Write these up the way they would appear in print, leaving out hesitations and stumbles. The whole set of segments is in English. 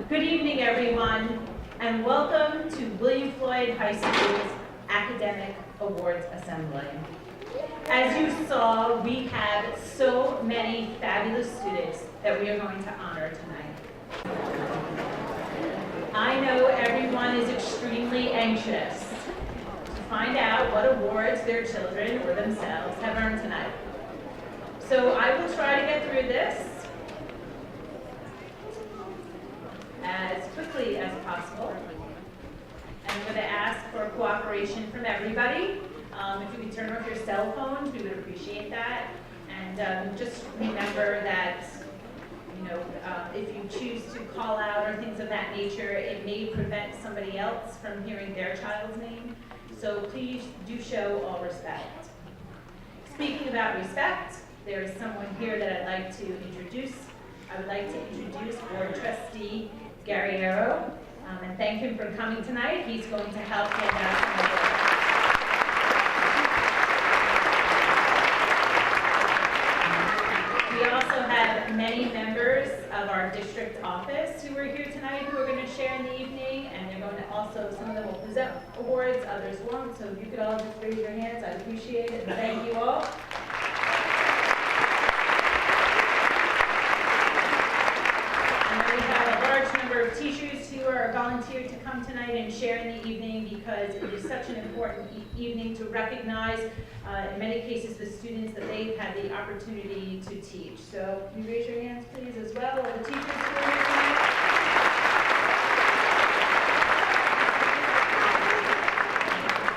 Good evening, everyone, and welcome to William Floyd High School's Academic Awards Assembly. As you saw, we have so many fabulous students that we are going to honor tonight. I know everyone is extremely anxious to find out what awards their children or themselves have earned tonight. So I will try to get through this as quickly as possible. And I'm going to ask for cooperation from everybody. If you could turn off your cell phones, we would appreciate that. And just remember that, if you choose to call out or things of that nature, it may prevent somebody else from hearing their child's name. So please do show all respect. Speaking about respect, there is someone here that I'd like to introduce. I would like to introduce Board Trustee Guerriero, and thank him for coming tonight. He's going to help hand out some awards. We also have many members of our district office who are here tonight who are going to share in the evening, and they're going to also, some of them will present awards, others won't, so if you could all just raise your hands, I'd appreciate it, and thank you all. Of teachers who are volunteered to come tonight and share in the evening because it is such an important evening to recognize, in many cases, the students that they've had the opportunity to teach. So can you raise your hands, please, as well, all the teachers who are here tonight?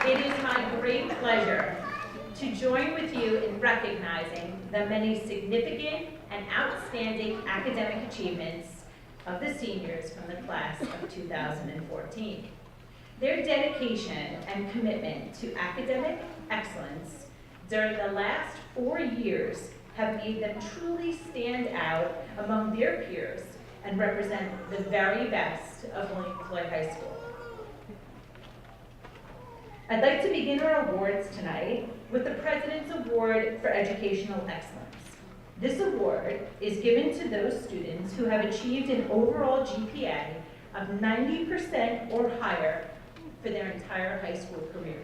It is my great pleasure to join with you in recognizing the many significant and outstanding academic achievements of the seniors from the class of 2014. Their dedication and commitment to academic excellence during the last 4 years have made them truly stand out among their peers and represent the very best of William Floyd High School. I'd like to begin our awards tonight with the President's Award for Educational Excellence. This award is given to those students who have achieved an overall GPA of 90% or higher for their entire high school career.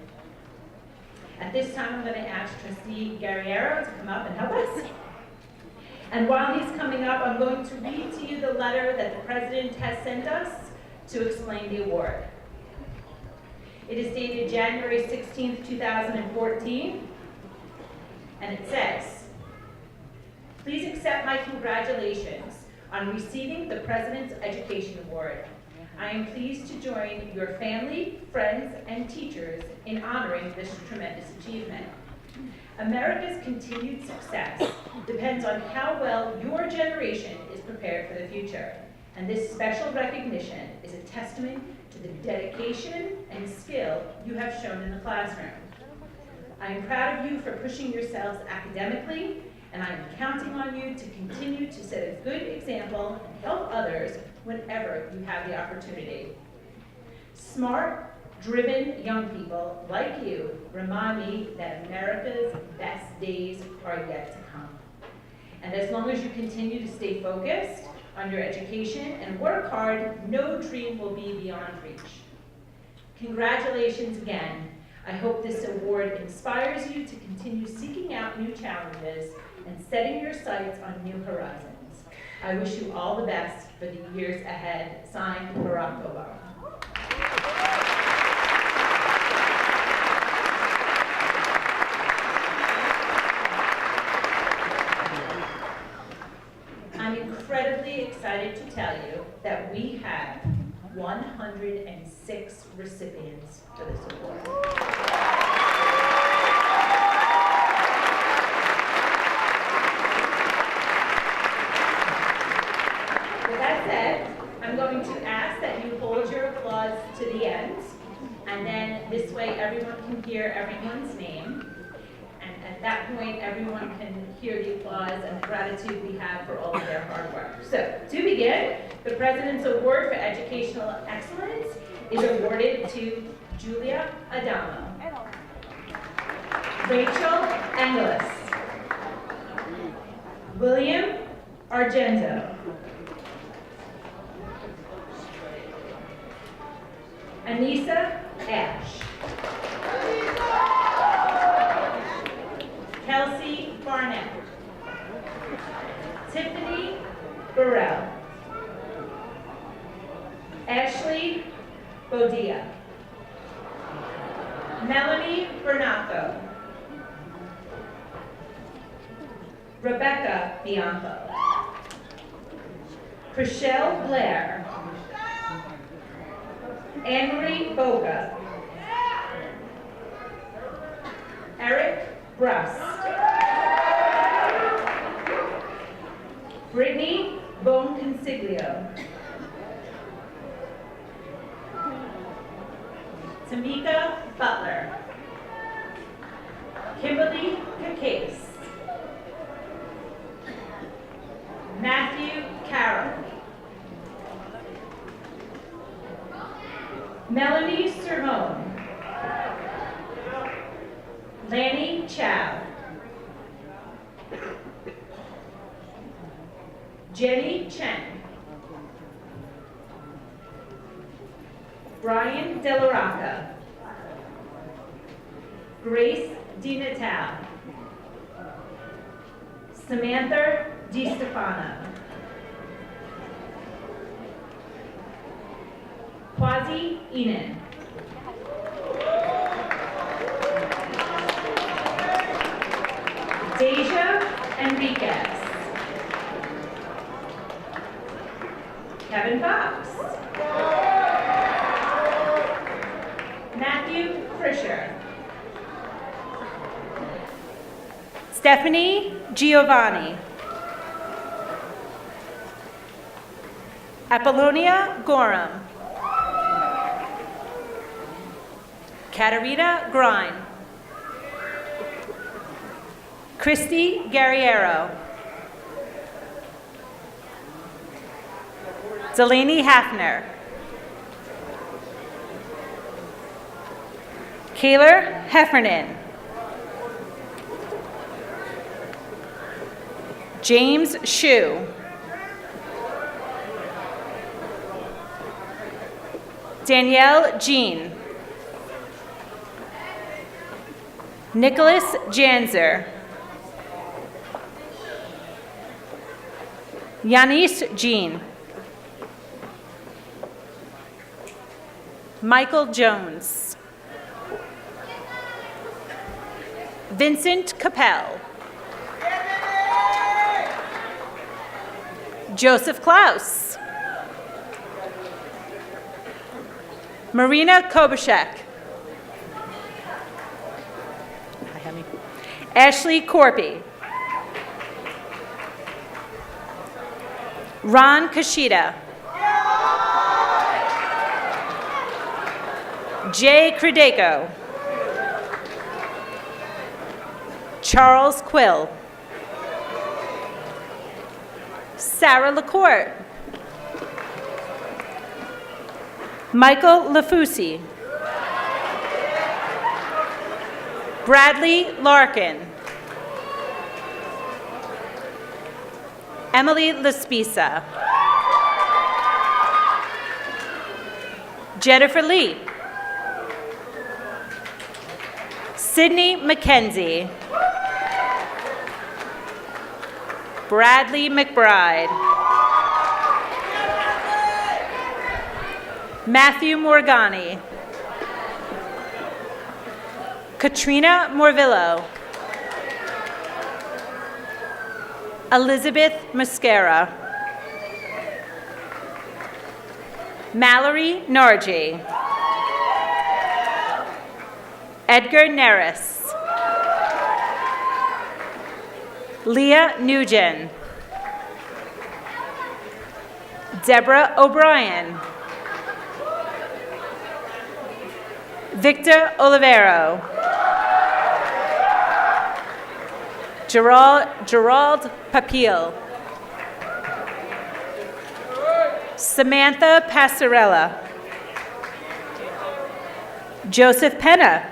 At this time, I'm going to ask Trustee Guerriero to come up and help us. And while he's coming up, I'm going to read to you the letter that the President has sent us to explain the award. It is dated January 16th, 2014, and it says, "Please accept my congratulations on receiving the President's Education Award. I am pleased to join your family, friends, and teachers in honoring this tremendous achievement. America's continued success depends on how well your generation is prepared for the future, and this special recognition is a testament to the dedication and skill you have shown in the classroom. I am proud of you for pushing yourselves academically, and I am counting on you to continue to set a good example and help others whenever you have the opportunity. Smart, driven young people like you remind me that America's best days are yet to come. And as long as you continue to stay focused on your education and work hard, no dream will be beyond reach. Congratulations again. I hope this award inspires you to continue seeking out new challenges and setting your sights on new horizons. I wish you all the best for the years ahead. Signed, Barack Obama." I'm incredibly excited to tell you that we have 106 recipients for this award. I'm going to ask that you hold your applause to the end, and then this way everyone can hear everyone's name, and at that point everyone can hear the applause and the gratitude we have for all of their hard work. So, to begin, the President's Award for Educational Excellence is awarded to Julia Adamo, Rachel Angeles, William Argento, Anissa Ash. Kelsey Barnett. Tiffany Burrell. Ashley Bodia. Melanie Bernato. Rebecca Bianco. Chriselle Blair. Anne-Marie Boga. Eric Brust. Brittany Bone Consiglio. Tamika Butler. Kimberly Cacase. Matthew Carroll. Melanie Sermon. Lanny Chow. Jenny Chen. Brian Delarocca. Grace DiNatale. Samantha DiStefano. Quasi Enan. Deja Enriquez. Kevin Fox. Matthew Frischer. Stephanie Giovanni. Apollonia Gorham. Katarina Grine. Christy Guerriero. Delaney Hafner. Kaylor Heffernan. James Shue. Danielle Jean. Nicholas Janzer. Yanis Jean. Michael Jones. Vincent Capel. Joseph Klaus. Marina Kobachek. Ashley Corpy. Ron Kashida. Jay Credeco. Charles Quill. Sarah LaCourte. Michael Lafusi. Bradley Larkin. Emily Laspisa. Jennifer Lee. Sydney McKenzie. Bradley McBride. Matthew Morgani. Katrina Morvillo. Elizabeth Mascara. Mallory Narji. Edgar Neris. Leah Nugent. Deborah O'Brien. Victor Olivero. Gerald Papil. Samantha Passarella. Joseph Penna.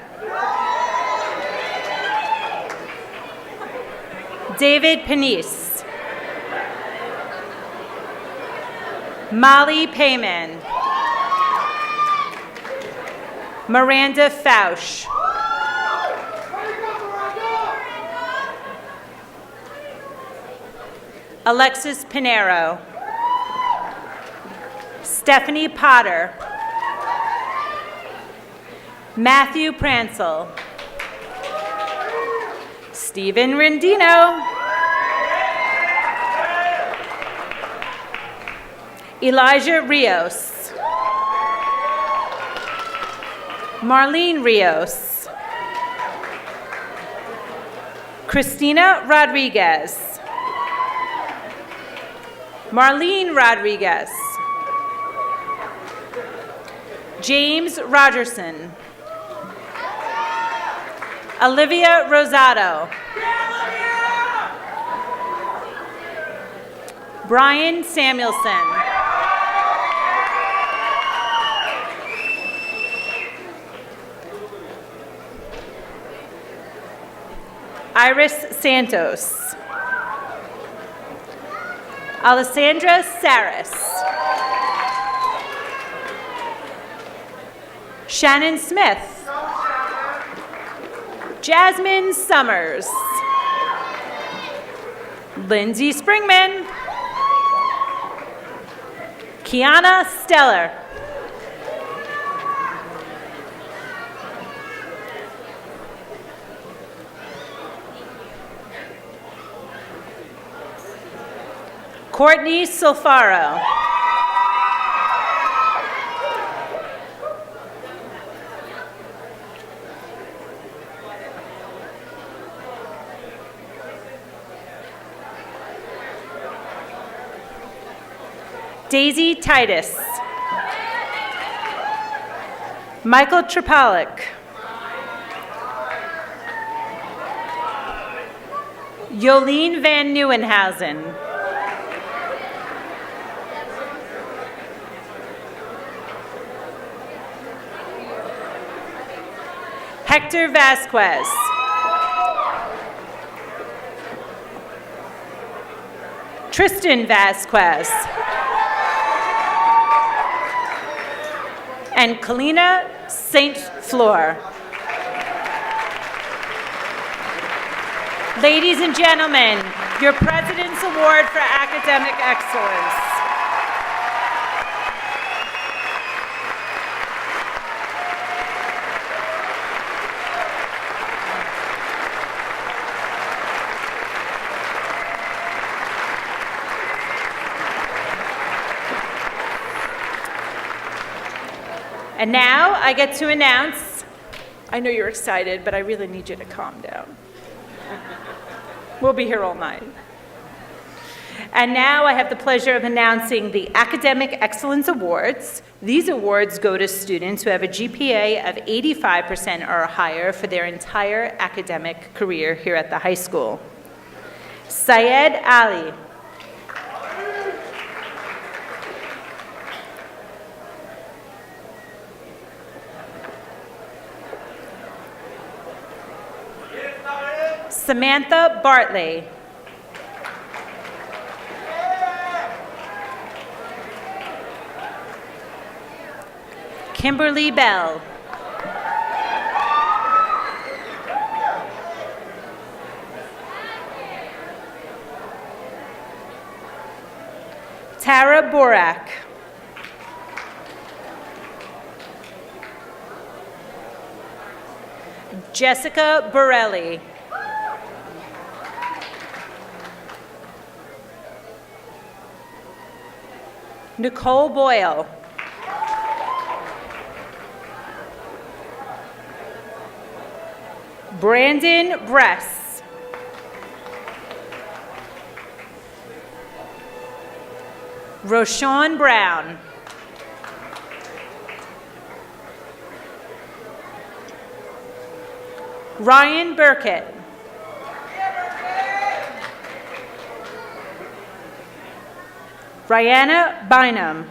David Panisse. Molly Payman. Miranda Fausch. Alexis Pinero. Stephanie Potter. Matthew Pransel. Stephen Rendino. Elijah Rios. Marlene Rios. Christina Rodriguez. Marlene Rodriguez. James Rogerson. Olivia Rosado. Brian Samuelson. Iris Santos. Alessandra Saris. Shannon Smith. Jasmine Summers. Lindsay Springman. Kiana Steller. Courtney Solfaro. Daisy Titus. Michael Tripalik. Yolene Van Nieuwenhuizen. Hector Vasquez. Tristan Vasquez. And Kalina St. Fleur. Ladies and gentlemen, your President's Award for Academic Excellence. And now I get to announce, I know you're excited, but I really need you to calm down. We'll be here all night. And now I have the pleasure of announcing the Academic Excellence Awards. These awards go to students who have a GPA of 85% or higher for their entire academic career here at the high school. Syed Ali. Samantha Bartley. Kimberly Bell. Tara Borak. Jessica Borelli. Nicole Boyle. Brandon Bress. Roshawn Brown. Ryan Burkett. Rihanna Bynum.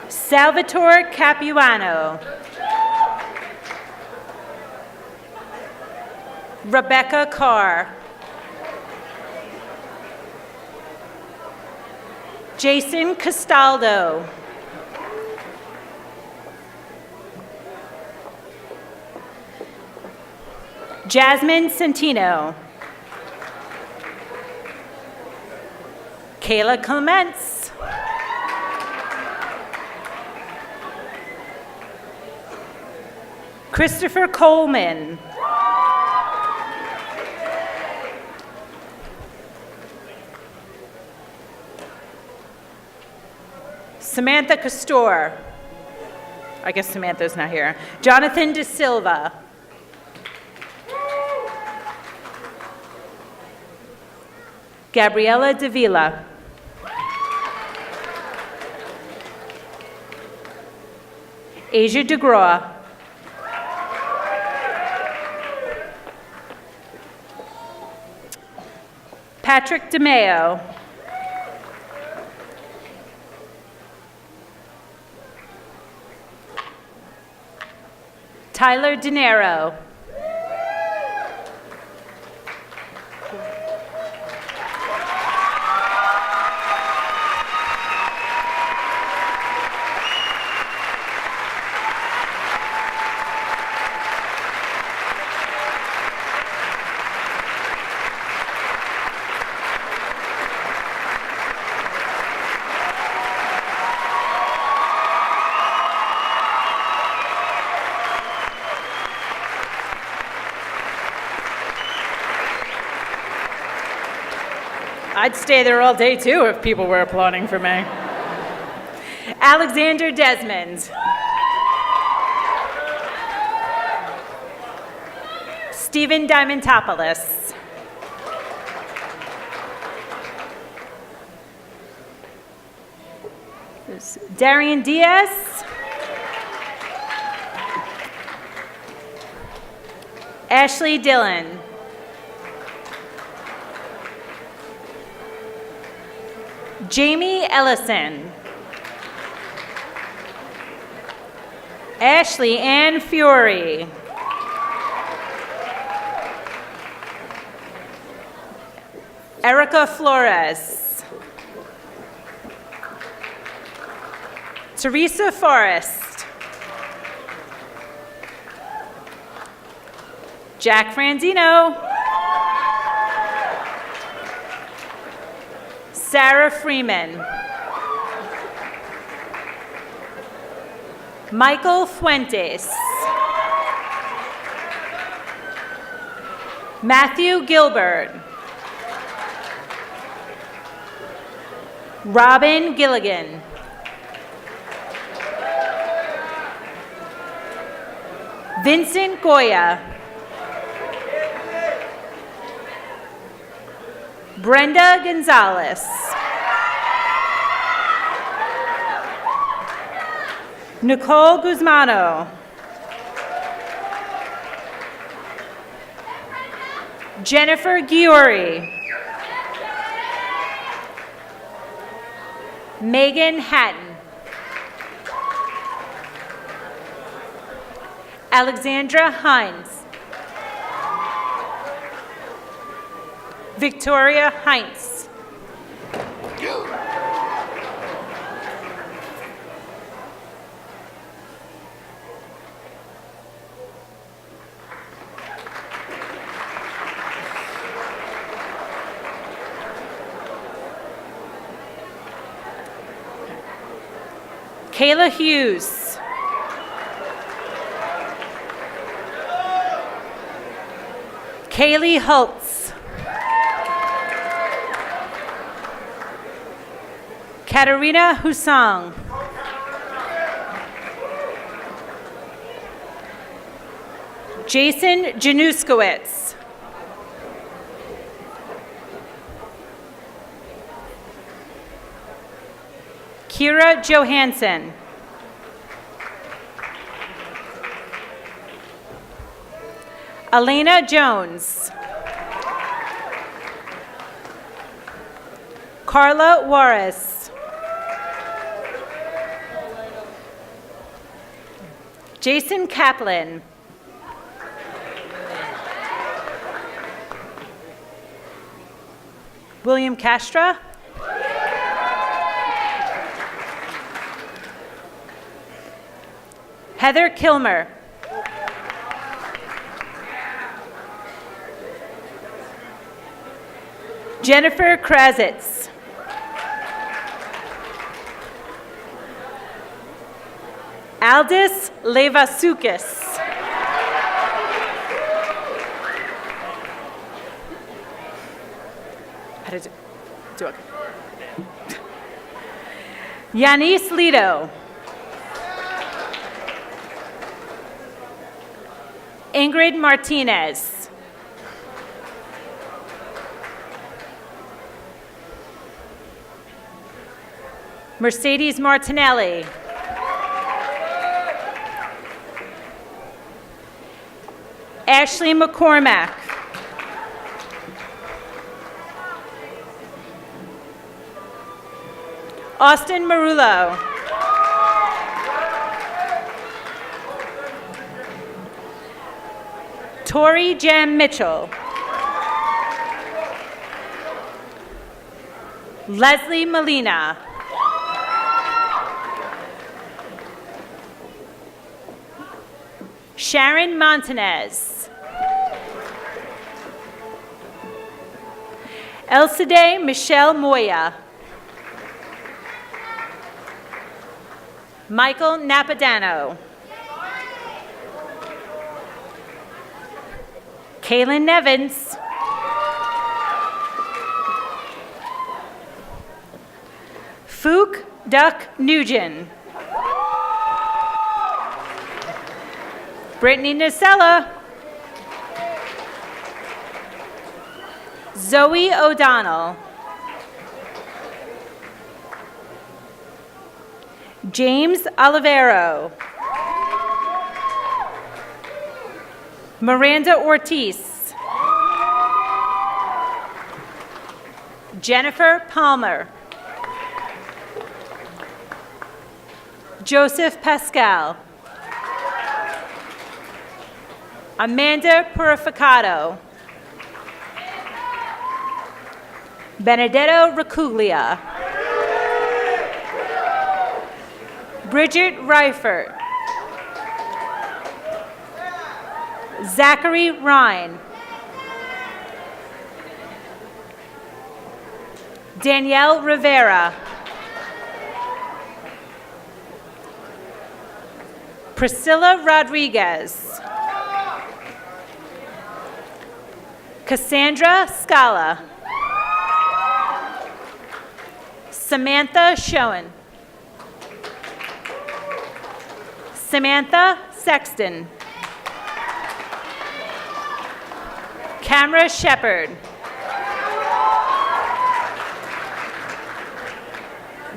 Salvatore Capuano. Rebecca Carr. Jason Castaldo. Jasmine Centino. Kayla Clements. Christopher Coleman. Samantha Castor. I guess Samantha's not here. Jonathan De Silva. Gabriela Davila. Asia DeGraw. Patrick DeMeo. Tyler De Niro. I'd stay there all day too if people were applauding for me. Alexander Desmond. Stephen Diamantopoulos. Darian Diaz. Ashley Dillon. Jamie Ellison. Ashley Ann Fury. Erica Flores. Teresa Forrest. Jack Franzino. Sarah Freeman. Michael Fuentes. Matthew Gilbert. Robin Gilligan. Vincent Goya. Brenda Gonzalez. Nicole Guzmano. Jennifer Giori. Megan Hatton. Alexandra Hines. Victoria Heinz. Kayla Hughes. Kaylee Holtz. Katerina Husang. Jason Januskowitz. Kira Johansson. Elena Jones. Carla Juarez. Jason Kaplan. William Castra. Heather Kilmer. Jennifer Krazitz. Aldis Levasukis. How did do it? Yanis Lito. Ingrid Martinez. Mercedes Martinelli. Ashley McCormack. Austin Marullo. Tori Jem Mitchell. Leslie Molina. Sharon Montanez. Elside Michelle Moya. Michael Napadano. Kaylin Nevins. Fook Duck Nugent. Brittany Nacella. Zoe O'Donnell. James Olivero. Miranda Ortiz. Jennifer Palmer. Joseph Pascal. Amanda Purificato. Benedetto Racuglia. Bridget Reifert. Zachary Ryan. Danielle Rivera. Priscilla Rodriguez. Cassandra Scala. Samantha Schoen. Samantha Sexton. Camera Shepard.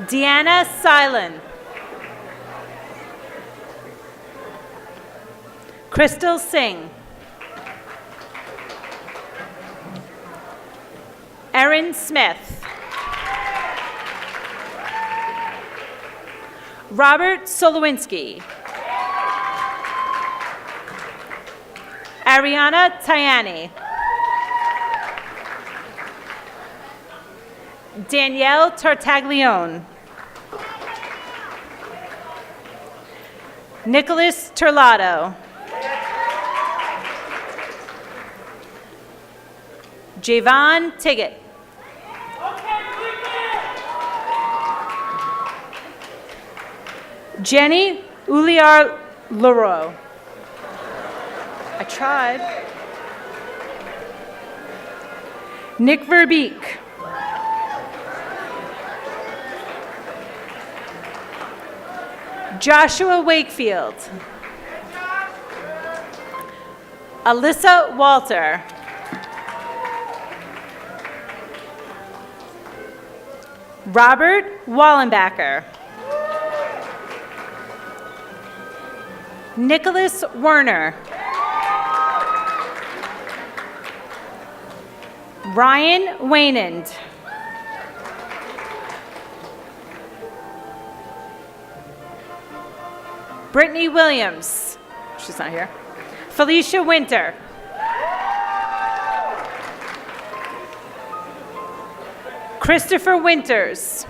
Deanna Silen. Crystal Singh. Erin Smith. Robert Solowinski. Ariana Tayani. Danielle Tartaglione. Nicholas Turlato. Javon Tiggett. Jenny Uliar Leroy. I tried. Nick Verbeek. Joshua Wakefield. Alyssa Walter. Robert Wallenbacher. Nicholas Werner. Ryan Waynand. Brittany Williams. She's not here. Felicia Winter. Christopher Winters.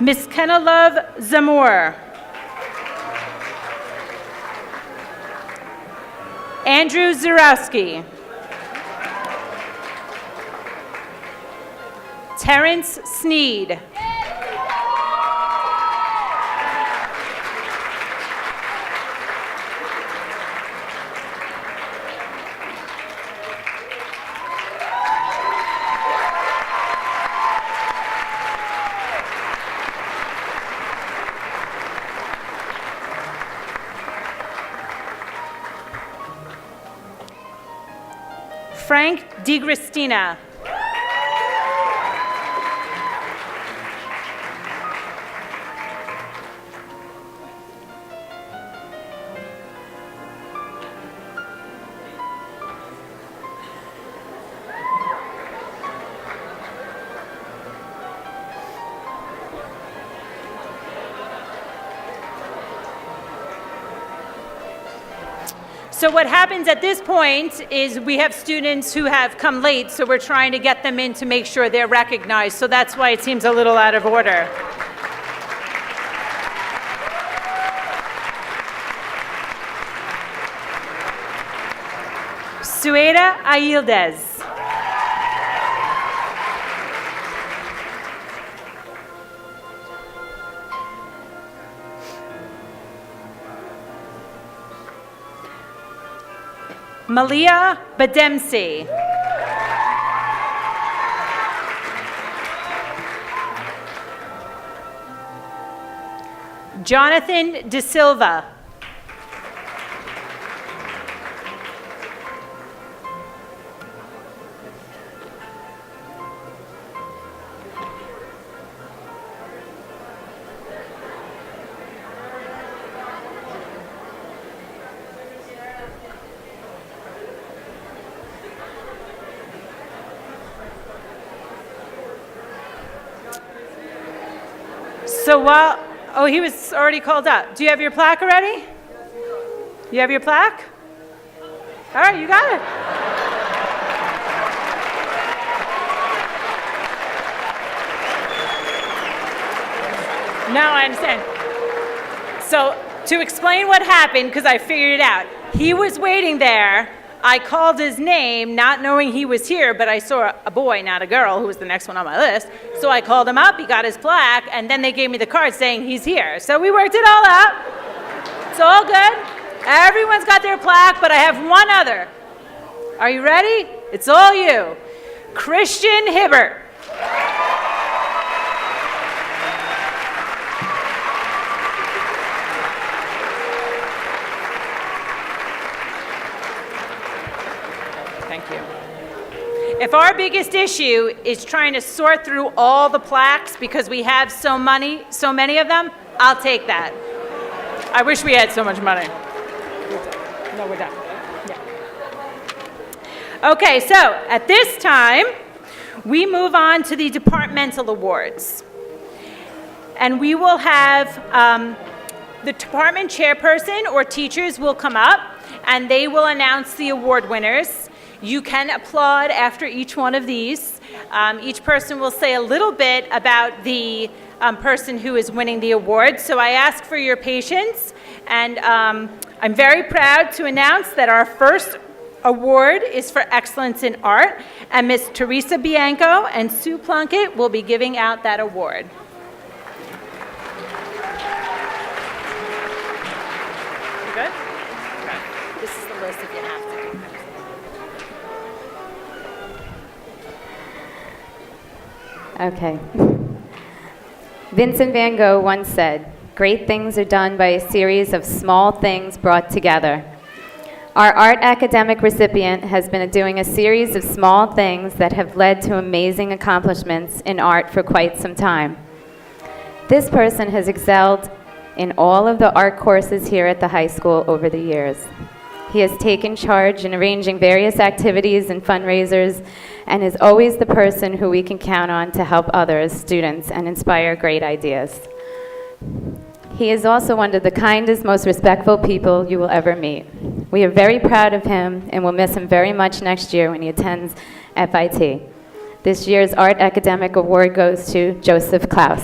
Miss Kenilove Zamor. Andrew Zurowski. Terrence Sneed. Frank DiGristina. So what happens at this point is we have students who have come late, so we're trying to get them in to make sure they're recognized. So that's why it seems a little out of order. Sueda Aildez. Malia Bademsi. Jonathan De Silva. So oh, he was already called up. Do you have your plaque already? You have your plaque? All right, you got it. Now I understand. So to explain what happened, because I figured it out, he was waiting there. I called his name, not knowing he was here, but I saw a boy, not a girl, who was the next one on my list. So I called him up, he got his plaque, and then they gave me the card saying he's here. So we worked it all out. It's all good. Everyone's got their plaque, but I have one other. Are you ready? It's all you. Christian Hibbert. If our biggest issue is trying to sort through all the plaques because we have so many of them, I'll take that. I wish we had so much money. No, we're done. Yeah. Okay, so at this time, we move on to the departmental awards. And we will have the department chairperson or teachers will come up and they will announce the award winners. You can applaud after each one of these. Each person will say a little bit about the person who is winning the award. So I ask for your patience, and I'm very proud to announce that our first award is for excellence in art, and Miss Teresa Bianco and Sue Plunkett will be giving out that award. You good? Okay. This is the list if you have to. Okay. Vincent van Gogh once said, "Great things are done by a series of small things brought together." Our art academic recipient has been doing a series of small things that have led to amazing accomplishments in art for quite some time. This person has excelled in all of the art courses here at the high school over the years. He has taken charge in arranging various activities and fundraisers and is always the person who we can count on to help others, students, and inspire great ideas. He is also one of the kindest, most respectful people you will ever meet. We are very proud of him and will miss him very much next year when he attends FIT. This year's Art Academic Award goes to Joseph Klaus.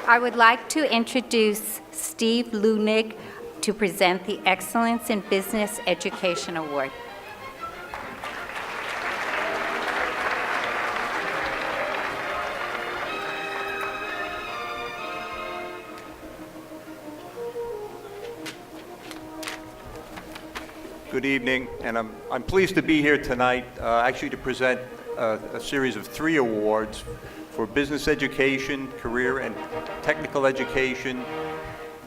I would like to introduce Steve Lunig to present the Excellence in Business Education Award. Good evening, and I'm pleased to be here tonight, actually to present a series of 3 awards for business education, career and technical education,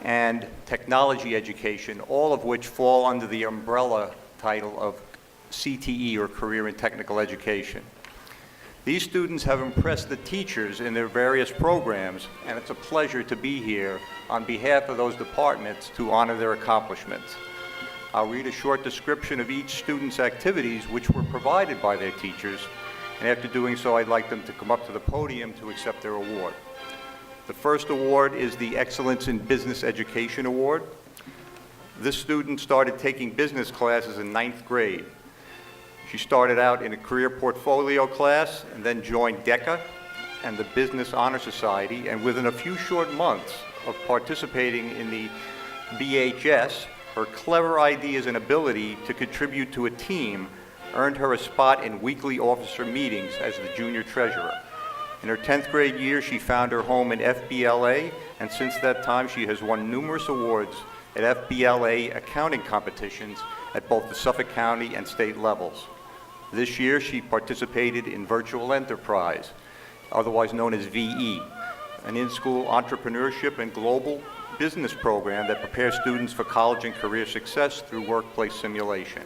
and technology education, all of which fall under the umbrella title of CTE, or Career and Technical Education. These students have impressed the teachers in their various programs, and it's a pleasure to be here on behalf of those departments to honor their accomplishments. I'll read a short description of each student's activities, which were provided by their teachers, and after doing so, I'd like them to come up to the podium to accept their award. The first award is the Excellence in Business Education Award. This student started taking business classes in 9th grade. She started out in a career portfolio class and then joined DECA and the Business Honor Society, and within a few short months of participating in the BHS, her clever ideas and ability to contribute to a team earned her a spot in weekly officer meetings as the junior treasurer. In her 10th grade year, she found her home in FBLA, and since that time, she has won numerous awards at FBLA accounting competitions at both the Suffolk County and state levels. This year, she participated in Virtual Enterprise, otherwise known as VE, an in-school entrepreneurship and global business program that prepares students for college and career success through workplace simulation.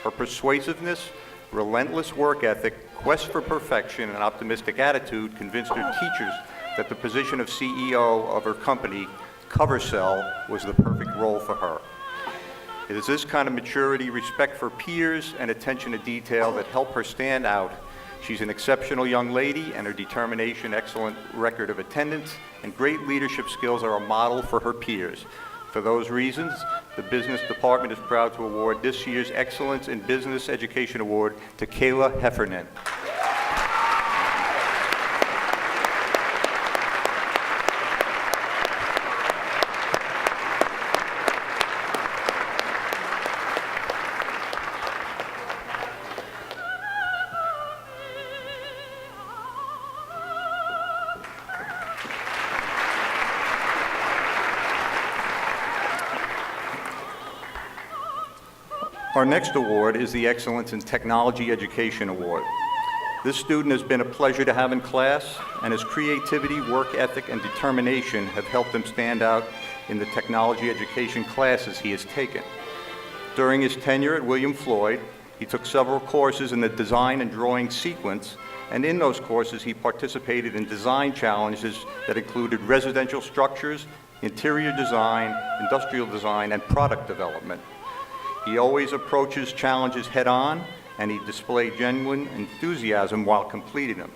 Her persuasiveness, relentless work ethic, quest for perfection, and optimistic attitude convinced her teachers that the position of CEO of her company, CoverCell, was the perfect role for her. It is this kind of maturity, respect for peers, and attention to detail that help her stand out. She's an exceptional young lady, and her determination, excellent record of attendance, and great leadership skills are a model for her peers. For those reasons, the Business Department is proud to award this year's Excellence in Business Education Award to Kayla Heffernan. Our next award is the Excellence in Technology Education Award. This student has been a pleasure to have in class, and his creativity, work ethic, and determination have helped him stand out in the technology education classes he has taken. During his tenure at William Floyd, he took several courses in the design and drawing sequence, and in those courses he participated in design challenges that included residential structures, interior design, industrial design, and product development. He always approaches challenges head-on, and he displayed genuine enthusiasm while completing them.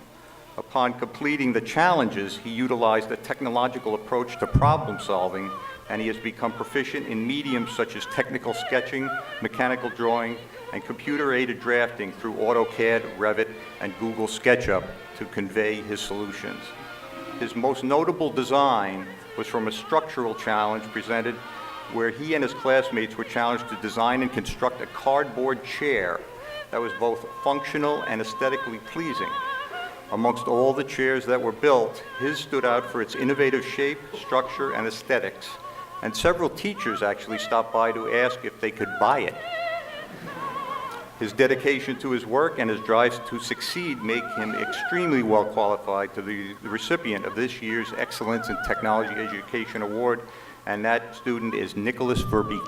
Upon completing the challenges, he utilized a technological approach to problem solving, and he has become proficient in mediums such as technical sketching, mechanical drawing, and computer-aided drafting through AutoCAD, Revit, and Google SketchUp to convey his solutions. His most notable design was from a structural challenge presented where he and his classmates were challenged to design and construct a cardboard chair that was both functional and aesthetically pleasing. Amongst all the chairs that were built, his stood out for its innovative shape, structure, and aesthetics, and several teachers actually stopped by to ask if they could buy it. His dedication to his work and his drive to succeed make him extremely well qualified to be the recipient of this year's Excellence in Technology Education Award, and that student is Nicholas Verbeek.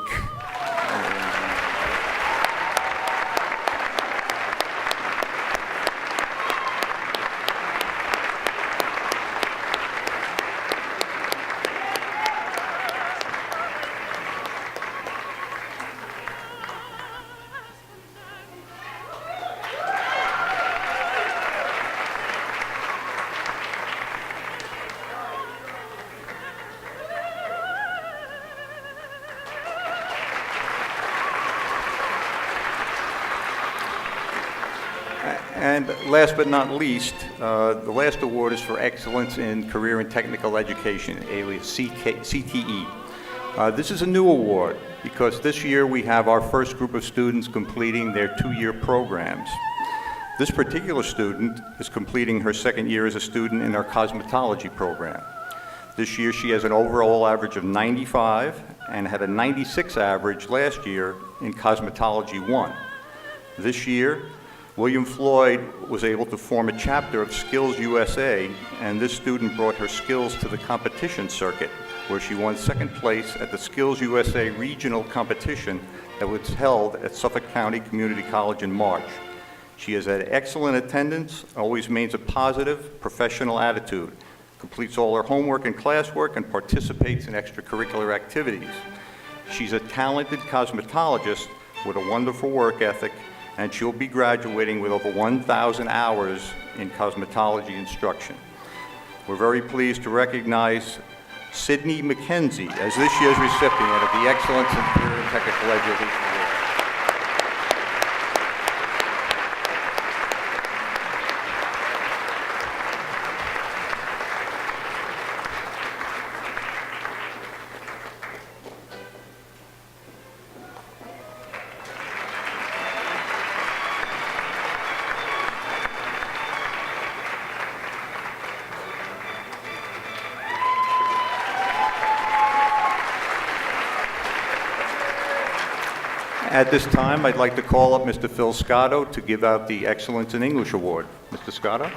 And last but not least, the last award is for Excellence in Career and Technical Education, alias CTE. This is a new award because this year we have our first group of students completing their 2-year programs. This particular student is completing her 2nd year as a student in our cosmetology program. This year she has an overall average of 95 and had a 96 average last year in Cosmetology 1. This year, William Floyd was able to form a chapter of Skills USA, and this student brought her skills to the competition circuit, where she won 2nd place at the Skills USA regional competition that was held at Suffolk County Community College in March. She has had excellent attendance, always maintains a positive, professional attitude, completes all her homework and classwork, and participates in extracurricular activities. She's a talented cosmetologist with a wonderful work ethic, and she'll be graduating with over 1,000 hours in cosmetology instruction. We're very pleased to recognize Sydney McKenzie as this year's recipient of the Excellence in Career and Technical Education Award. At this time, I'd like to call up Mr. Phil Scotto to give out the Excellence in English Award. Mr. Scotto?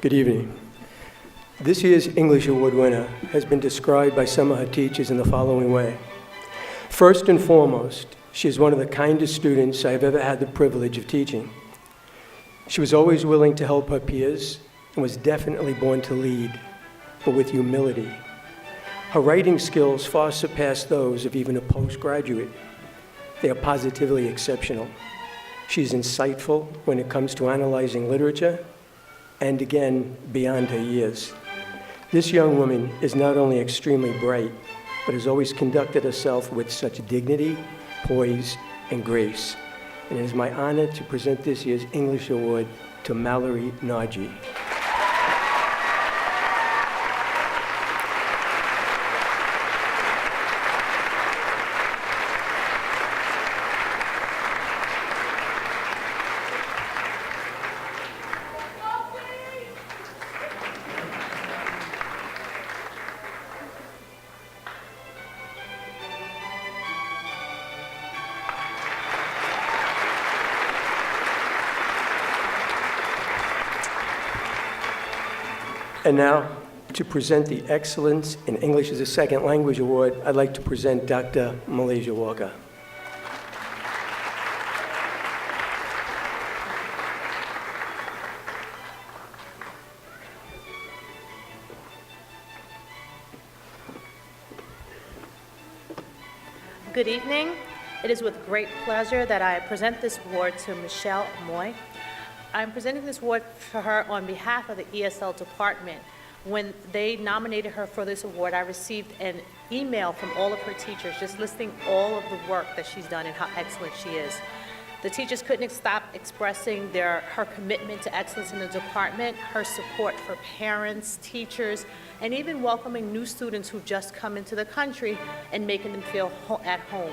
Good evening. This year's English Award winner has been described by some of her teachers in the following way. First and foremost, she is one of the kindest students I have ever had the privilege of teaching. She was always willing to help her peers and was definitely born to lead, but with humility. Her writing skills far surpass those of even a postgraduate. They are positively exceptional. She's insightful when it comes to analyzing literature, and again, beyond her years. This young woman is not only extremely bright, but has always conducted herself with such dignity, poise, and grace. And it is my honor to present this year's English Award to Mallory Nagy. And now, to present the Excellence in English as a Second Language Award, I'd like to present Dr. Malaysia Walker. Good evening. It is with great pleasure that I present this award to Michelle Moy. I'm presenting this award for her on behalf of the ESL department. When they nominated her for this award, I received an email from all of her teachers just listing all of the work that she's done and how excellent she is. The teachers couldn't stop expressing her commitment to excellence in the department, her support for parents, teachers, and even welcoming new students who've just come into the country and making them feel at home.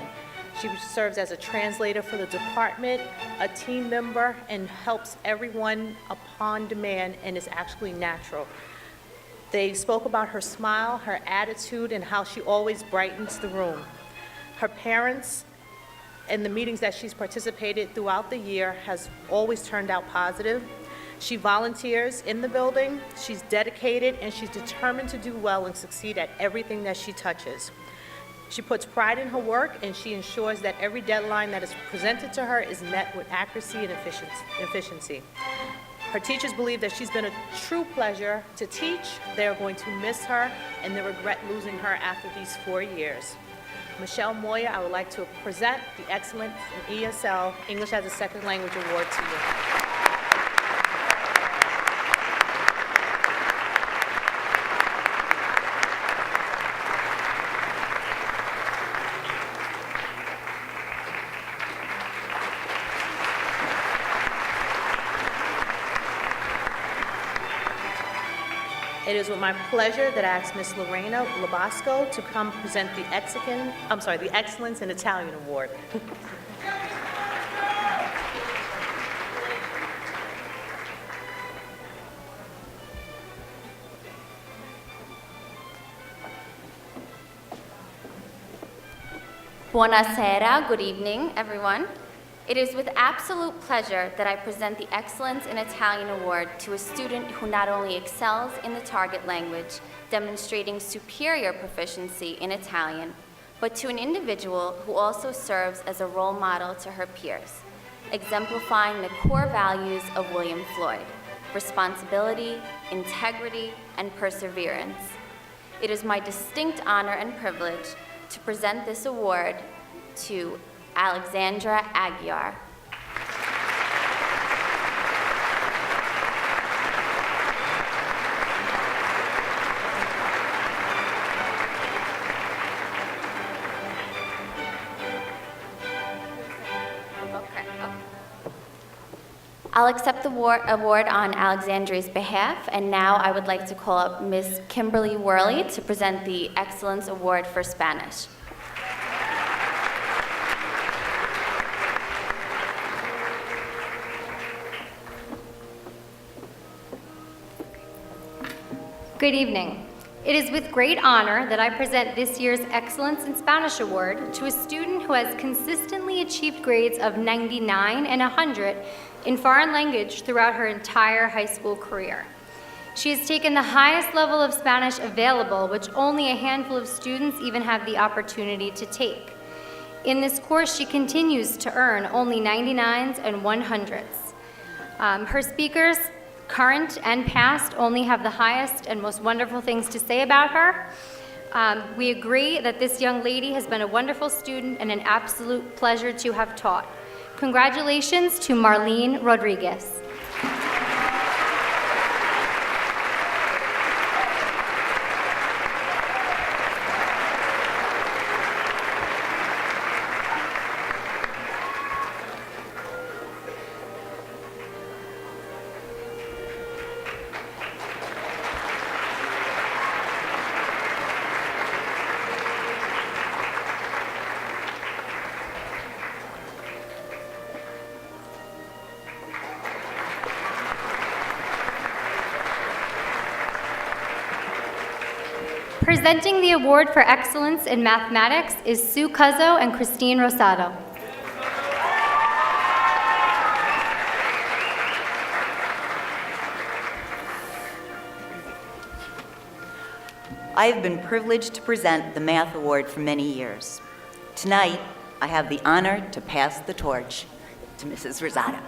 She serves as a translator for the department, a team member, and helps everyone upon demand, and is actually natural. They spoke about her smile, her attitude, and how she always brightens the room. Her parents and the meetings that she's participated throughout the year has always turned out positive. She volunteers in the building, she's dedicated, and she's determined to do well and succeed at everything that she touches. She puts pride in her work, and she ensures that every deadline that is presented to her is met with accuracy and efficiency. Her teachers believe that she's been a true pleasure to teach. They're going to miss her, and they regret losing her after these 4 years. Michelle Moya, I would like to present the Excellence in ESL English as a Second Language Award to you. It is with my pleasure that I ask Ms. Lorena Labasco to come present the Excellence in Italian Award. Buonasera, good evening, everyone. It is with absolute pleasure that I present the Excellence in Italian Award to a student who not only excels in the target language, demonstrating superior proficiency in Italian, but to an individual who also serves as a role model to her peers, exemplifying the core values of William Floyd: responsibility, integrity, and perseverance. It is my distinct honor and privilege to present this award to Alexandra Aguiar. I'll accept the award on Alexandra's behalf, and now I would like to call up Ms. Kimberly Worley to present the Excellence Award for Spanish. Good evening. It is with great honor that I present this year's Excellence in Spanish Award to a student who has consistently achieved grades of 99 and 100 in foreign language throughout her entire high school career. She has taken the highest level of Spanish available, which only a handful of students even have the opportunity to take. In this course, she continues to earn only 99s and 100s. Her speakers, current and past, only have the highest and most wonderful things to say about her. We agree that this young lady has been a wonderful student and an absolute pleasure to have taught. Congratulations to Marlene Rodriguez. Presenting the award for excellence in mathematics is Sue Cuzzo and Christine Rosado. I have been privileged to present the Math Award for many years. Tonight, I have the honor to pass the torch to Mrs. Rosado.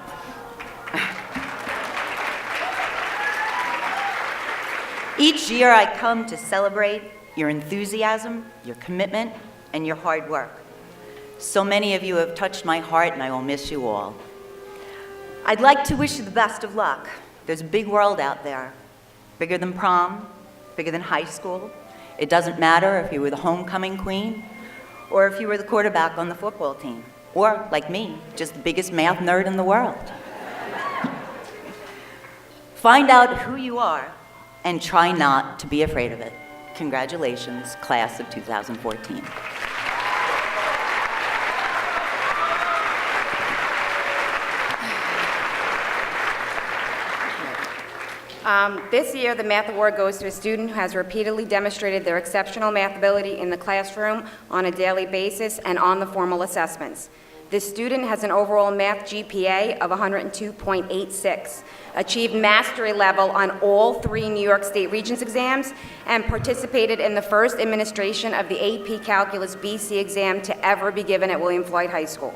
Each year I come to celebrate your enthusiasm, your commitment, and your hard work. So many of you have touched my heart, and I will miss you all. I'd like to wish you the best of luck. There's a big world out there, bigger than prom, bigger than high school. It doesn't matter if you were the homecoming queen or if you were the quarterback on the football team, or, like me, just the biggest math nerd in the world. Find out who you are and try not to be afraid of it. Congratulations, class of 2014. This year, the Math Award goes to a student who has repeatedly demonstrated their exceptional math ability in the classroom on a daily basis and on the formal assessments. This student has an overall math GPA of 102.86, achieved mastery level on all 3 New York State Regents exams, and participated in the first administration of the AP Calculus BC exam to ever be given at William Floyd High School.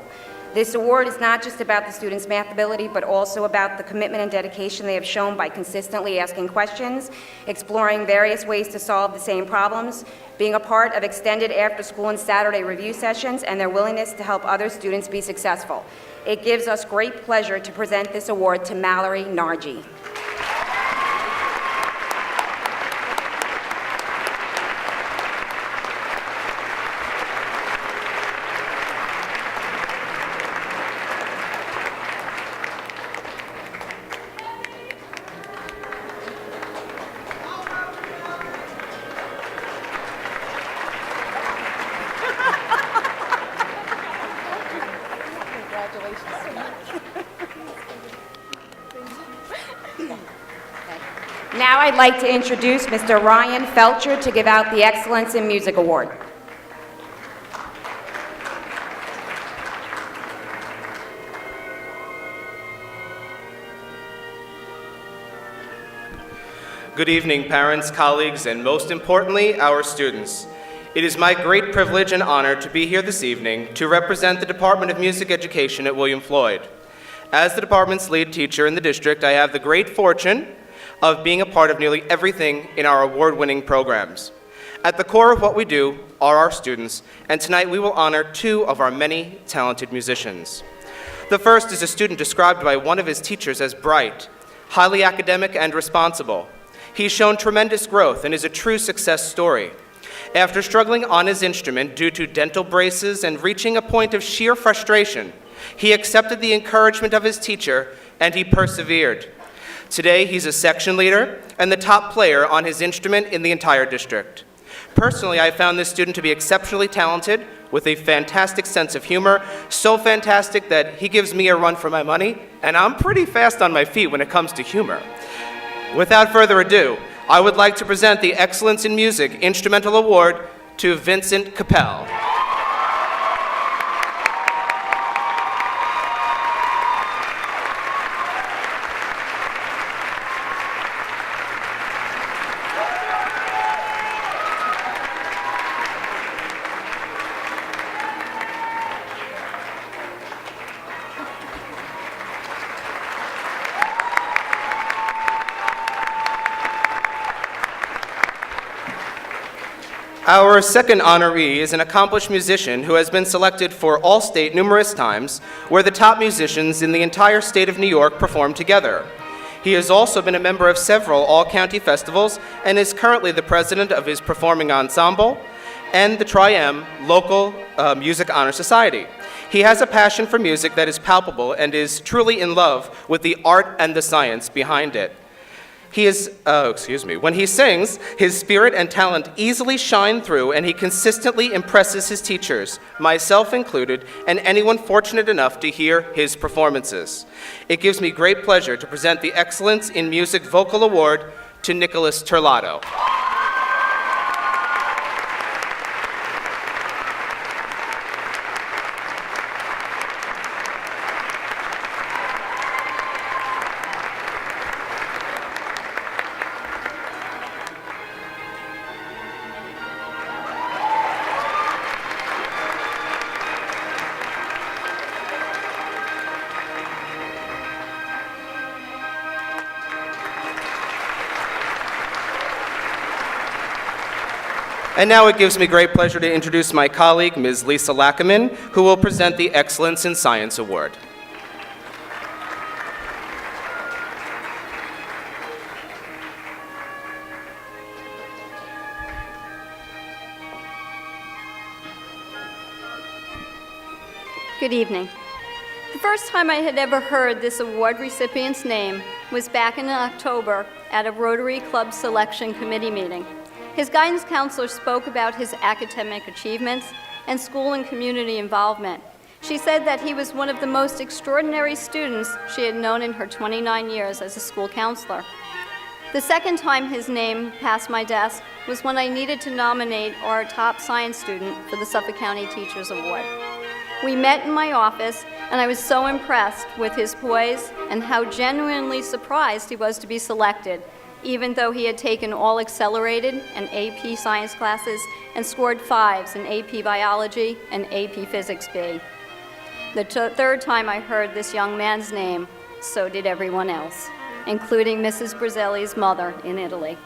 This award is not just about the student's math ability, but also about the commitment and dedication they have shown by consistently asking questions, exploring various ways to solve the same problems, being a part of extended after-school and Saturday review sessions, and their willingness to help other students be successful. It gives us great pleasure to present this award to Mallory Nargi. Now I'd like to introduce Mr. Ryan Felcher to give out the Excellence in Music Award. Good evening, parents, colleagues, and most importantly, our students. It is my great privilege and honor to be here this evening to represent the Department of Music Education at William Floyd. As the department's lead teacher in the district, I have the great fortune of being a part of nearly everything in our award-winning programs. At the core of what we do are our students, and tonight we will honor two of our many talented musicians. The first is a student described by one of his teachers as bright, highly academic, and responsible. He's shown tremendous growth and is a true success story. After struggling on his instrument due to dental braces and reaching a point of sheer frustration, he accepted the encouragement of his teacher and he persevered. Today, he's a section leader and the top player on his instrument in the entire district. Personally, I found this student to be exceptionally talented with a fantastic sense of humor, so fantastic that he gives me a run for my money, and I'm pretty fast on my feet when it comes to humor. Without further ado, I would like to present the Excellence in Music Instrumental Award to Vincent Capel. Our second honoree is an accomplished musician who has been selected for All-State numerous times, where the top musicians in the entire state of New York perform together. He has also been a member of several all-county festivals and is currently the president of his performing ensemble and the Tri-M Local Music Honor Society. He has a passion for music that is palpable and is truly in love with the art and the science behind it. When he sings, his spirit and talent easily shine through, and he consistently impresses his teachers, myself included, and anyone fortunate enough to hear his performances. It gives me great pleasure to present the Excellence in Music Vocal Award to Nicholas Turlato. And now it gives me great pleasure to introduce my colleague, Ms. Lisa Lackaman, who will present the Excellence in Science Award. Good evening. The first time I had ever heard this award recipient's name was back in October at a Rotary Club Selection Committee meeting. His guidance counselor spoke about his academic achievements and school and community involvement. She said that he was one of the most extraordinary students she had known in her 29 years as a school counselor. The second time his name passed my desk was when I needed to nominate our top science student for the Suffolk County Teachers Award. We met in my office, and I was so impressed with his poise and how genuinely surprised he was to be selected, even though he had taken all accelerated and AP science classes and scored 5s in AP biology and AP physics B. The third time I heard this young man's name, so did everyone else, including Mrs. Brazelli's mother in Italy.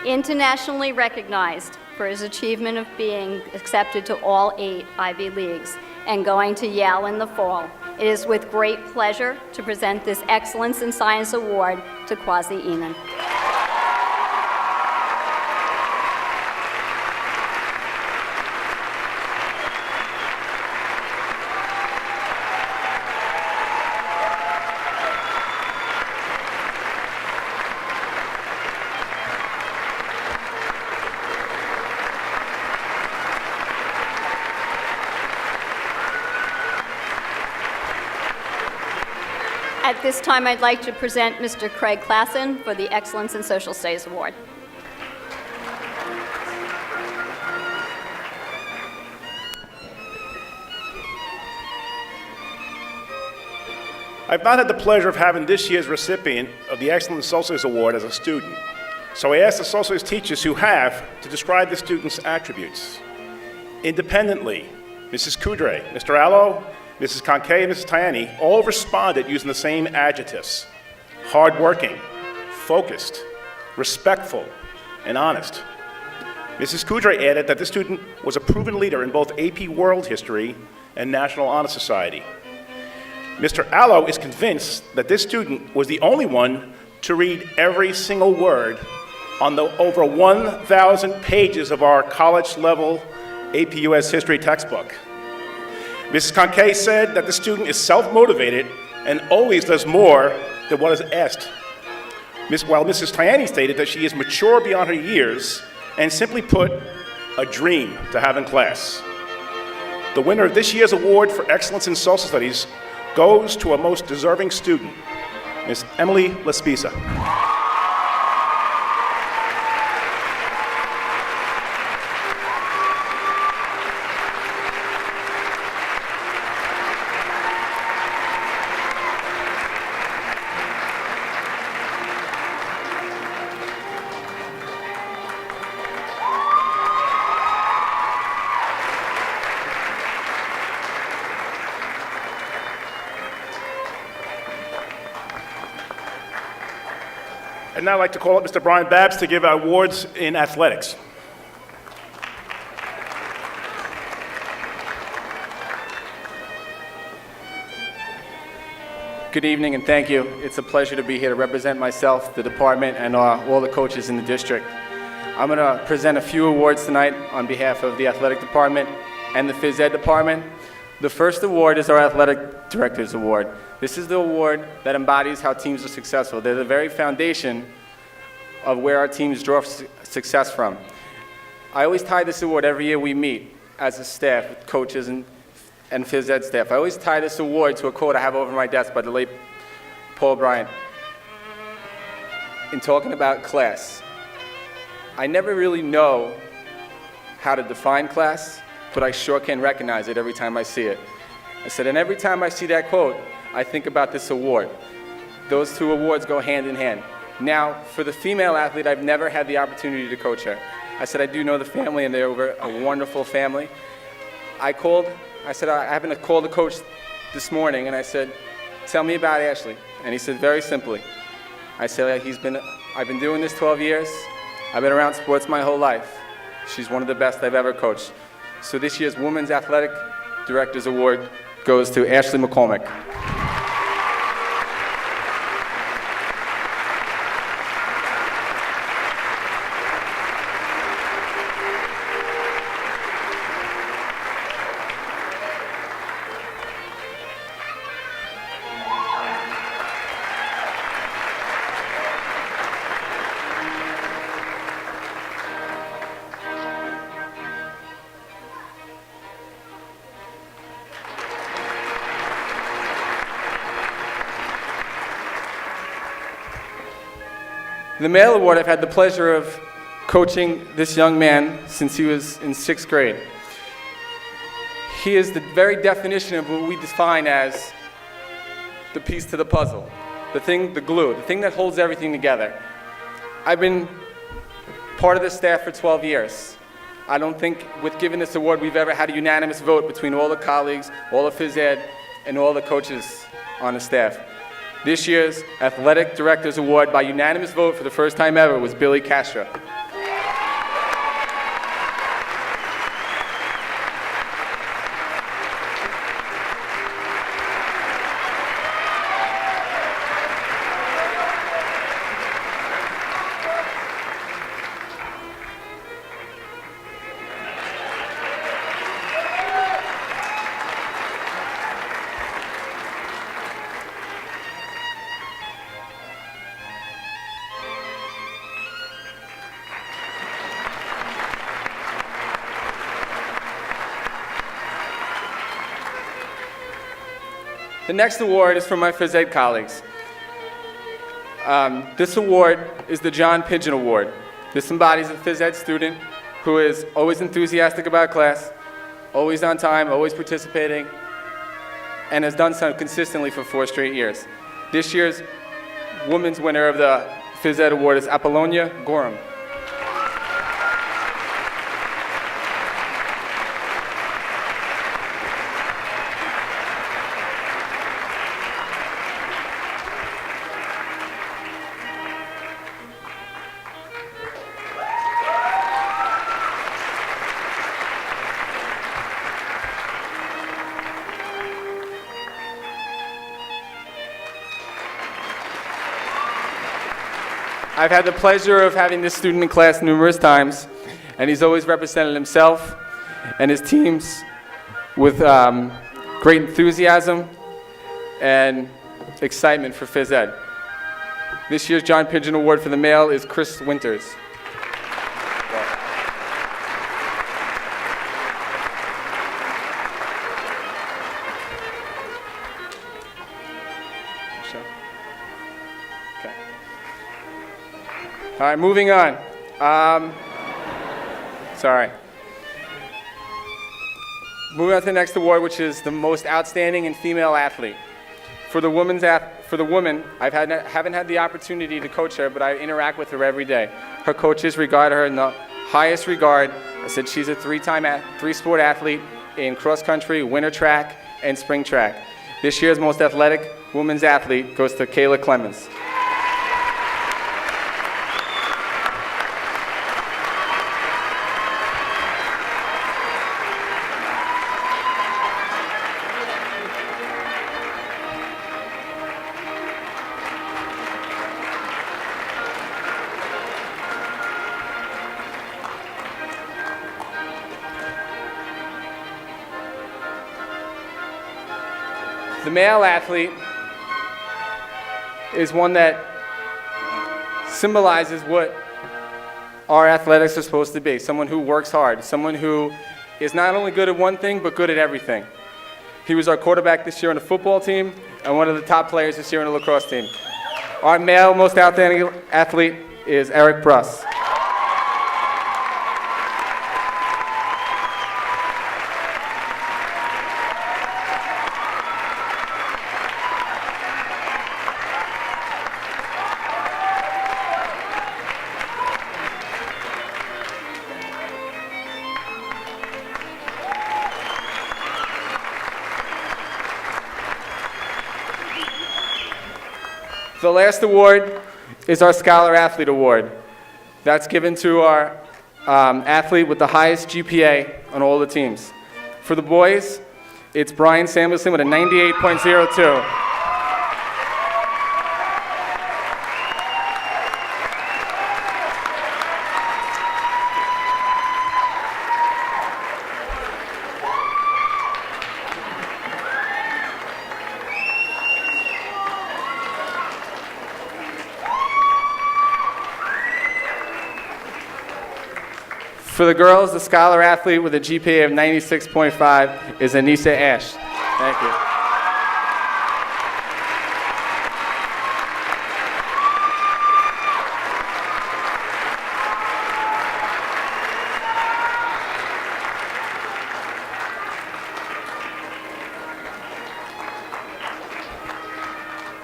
Internationally recognized for his achievement of being accepted to all 8 Ivy Leagues and going to Yale in the fall, it is with great pleasure to present this Excellence in Science Award to Kwasi Enan. At this time, I'd like to present Mr. Craig Klassen for the Excellence in Social Studies Award. I've not had the pleasure of having this year's recipient of the Excellence in Social Studies Award as a student, so I asked the social studies teachers who have to describe the student's attributes. Independently, Mrs. Kudre, Mr. Allo, Mrs. Conque, and Mrs. Tajani all responded using the same adjectives: hardworking, focused, respectful, and honest. Mrs. Kudre added that this student was a proven leader in both AP World History and National Honor Society. Mr. Allo is convinced that this student was the only one to read every single word on the over 1,000 pages of our college-level AP US history textbook. Mrs. Conque said that the student is self-motivated and always does more than what is asked. While Mrs. Tajani stated that she is mature beyond her years and simply put, a dream to have in class. The winner of this year's award for excellence in social studies goes to a most deserving student, Ms. Emily Laspisa. And now I'd like to call up Mr. Brian Babs to give awards in athletics. Good evening and thank you. It's a pleasure to be here to represent myself, the department, and all the coaches in the district. I'm going to present a few awards tonight on behalf of the athletic department and the phys ed department. The first award is our Athletic Director's Award. This is the award that embodies how teams are successful. They're the very foundation of where our teams draw success from. I always tie this award every year we meet as a staff, with coaches and phys ed staff. I always tie this award to a quote I have over my desk by the late Paul Bryant. In talking about class, I never really know how to define class, but I sure can recognize it every time I see it. I said, and every time I see that quote, I think about this award. Those two awards go hand in hand. Now, for the female athlete, I've never had the opportunity to coach her. I said, I do know the family, and they're a wonderful family. I said, I happened to call the coach this morning, and I said, tell me about Ashley. And he said, very simply. I said, I've been doing this 12 years. I've been around sports my whole life. She's one of the best I've ever coached. So this year's Women's Athletic Director's Award goes to Ashley McCormick. The male award, I've had the pleasure of coaching this young man since he was in 6th grade. He is the very definition of what we define as the piece to the puzzle, the thing, the glue, the thing that holds everything together. I've been part of this staff for 12 years. I don't think with giving this award we've ever had a unanimous vote between all the colleagues, all of phys ed, and all the coaches on the staff. This year's Athletic Director's Award by unanimous vote for the first time ever was Billy Castro. The next award is for my phys ed colleagues. This award is the John Pigeon Award. This embodies a phys ed student who is always enthusiastic about class, always on time, always participating, and has done so consistently for 4 straight years. This year's women's winner of the phys ed award is Apollonia Gorham. I've had the pleasure of having this student in class numerous times, and he's always represented himself and his teams with great enthusiasm and excitement for phys ed. This year's John Pigeon Award for the male is Chris Winters. All right, moving on. Moving on to the next award, which is the most outstanding and female athlete. For the woman, I haven't had the opportunity to coach her, but I interact with her every day. Her coaches regard her in the highest regard. I said she's a three-sport athlete in cross country, winter track, and spring track. This year's most athletic women's athlete goes to Kayla Clemens. The male athlete is one that symbolizes what our athletics are supposed to be. Someone who works hard, someone who is not only good at one thing, but good at everything. He was our quarterback this year on the football team and one of the top players this year on the lacrosse team. Our male most outstanding athlete is Eric Bruss. The last award is our Scholar Athlete Award. That's given to our athlete with the highest GPA on all the teams. For the boys, it's Brian Samuelson with a 98.02. For the girls, the Scholar Athlete with a GPA of 96.5 is Anissa Ash. Thank you.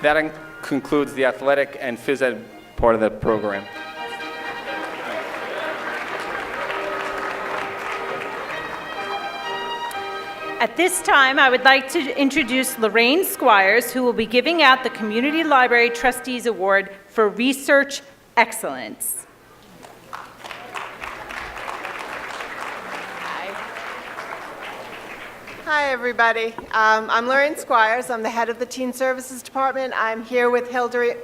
That concludes the athletic and phys ed part of the program. At this time, I would like to introduce Lorraine Squires, who will be giving out the Community Library Trustees Award for Research Excellence. Hi, everybody. I'm Lorraine Squires. I'm the head of the Teen Services Department. I'm here with Hillary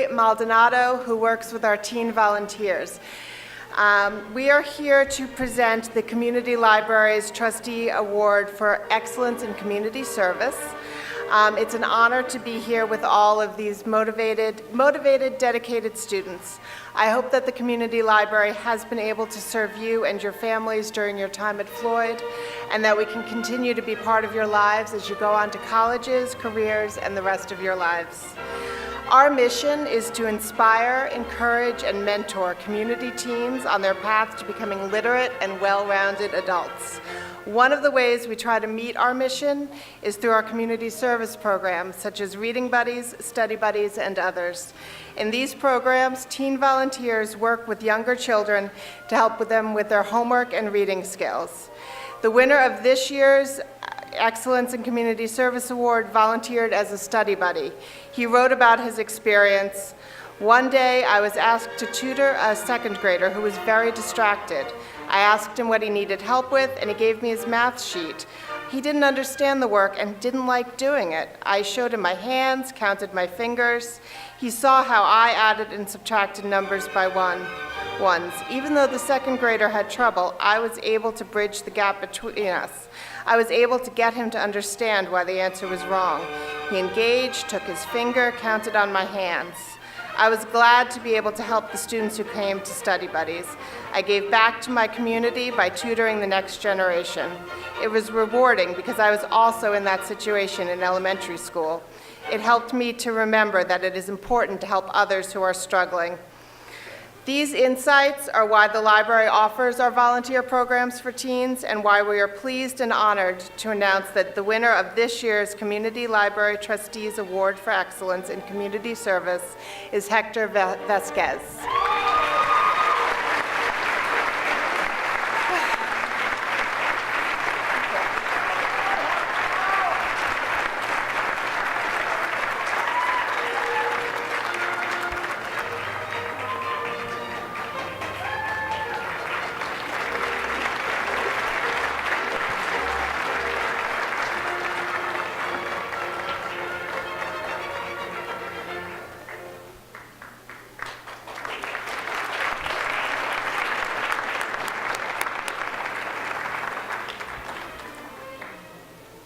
Maldonado, who works with our teen volunteers. We are here to present the Community Library's Trustee Award for Excellence in Community Service. It's an honor to be here with all of these motivated, dedicated students. I hope that the community library has been able to serve you and your families during your time at Floyd, and that we can continue to be part of your lives as you go on to colleges, careers, and the rest of your lives. Our mission is to inspire, encourage, and mentor community teens on their path to becoming literate and well-rounded adults. One of the ways we try to meet our mission is through our community service programs, such as Reading Buddies, Study Buddies, and others. In these programs, teen volunteers work with younger children to help them with their homework and reading skills. The winner of this year's Excellence in Community Service Award volunteered as a study buddy. He wrote about his experience. One day, I was asked to tutor a second grader who was very distracted. I asked him what he needed help with, and he gave me his math sheet. He didn't understand the work and didn't like doing it. I showed him my hands, counted my fingers. He saw how I added and subtracted numbers by ones. Even though the second grader had trouble, I was able to bridge the gap between us. I was able to get him to understand why the answer was wrong. He engaged, took his finger, counted on my hands. I was glad to be able to help the students who came to Study Buddies. I gave back to my community by tutoring the next generation. It was rewarding because I was also in that situation in elementary school. It helped me to remember that it is important to help others who are struggling. These insights are why the library offers our volunteer programs for teens and why we are pleased and honored to announce that the winner of this year's Community Library Trustees Award for Excellence in Community Service is Hector Vasquez.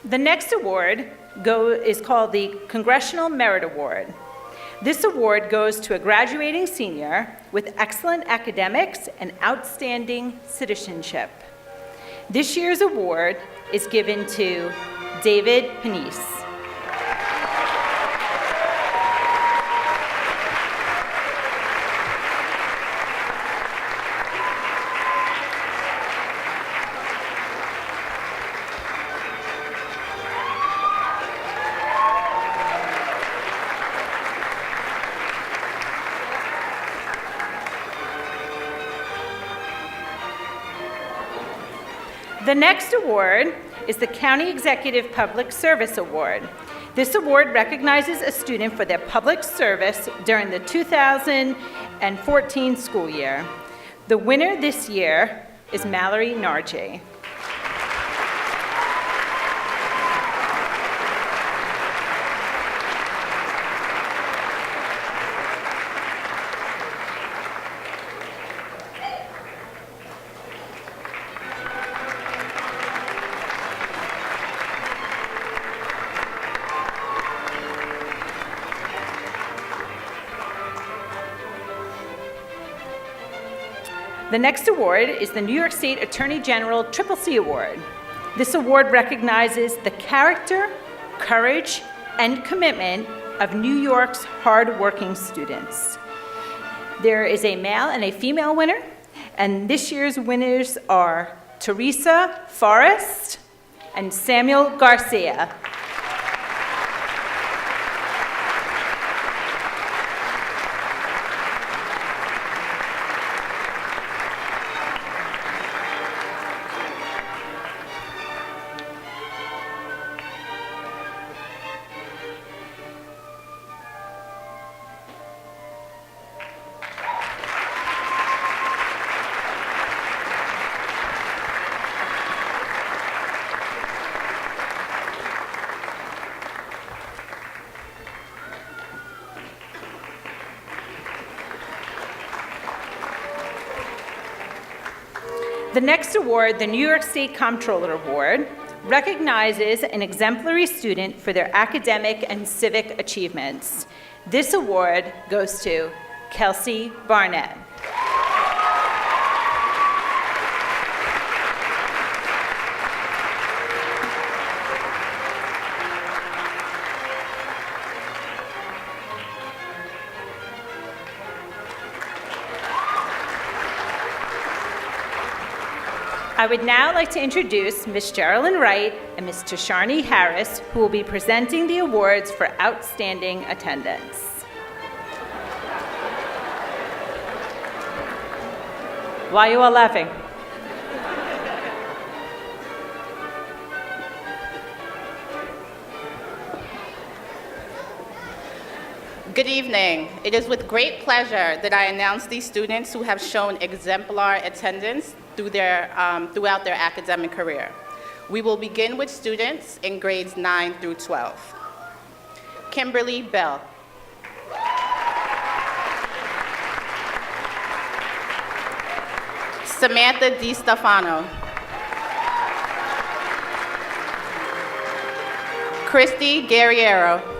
The next award is called the Congressional Merit Award. This award goes to a graduating senior with excellent academics and outstanding citizenship. This year's award is given to David Panisse. The next award is the County Executive Public Service Award. This award recognizes a student for their public service during the 2014 school year. The winner this year is Mallory Narjay. The next award is the New York State Attorney General CCC Award. This award recognizes the character, courage, and commitment of New York's hard-working students. There is a male and a female winner, and this year's winners are Teresa Forrest and Samuel Garcia. The next award, the New York State Comptroller Award, recognizes an exemplary student for their academic and civic achievements. This award goes to Kelsey Barnett. I would now like to introduce Ms. Geraldine Wright and Ms. Tasharni Harris, who will be presenting the awards for outstanding attendance. Why are you all laughing? Good evening. It is with great pleasure that I announce these students who have shown exemplar attendance throughout their academic career. We will begin with students in grades 9 through 12. Kimberly Bell. Samantha DiStefano. Christy Guerriero.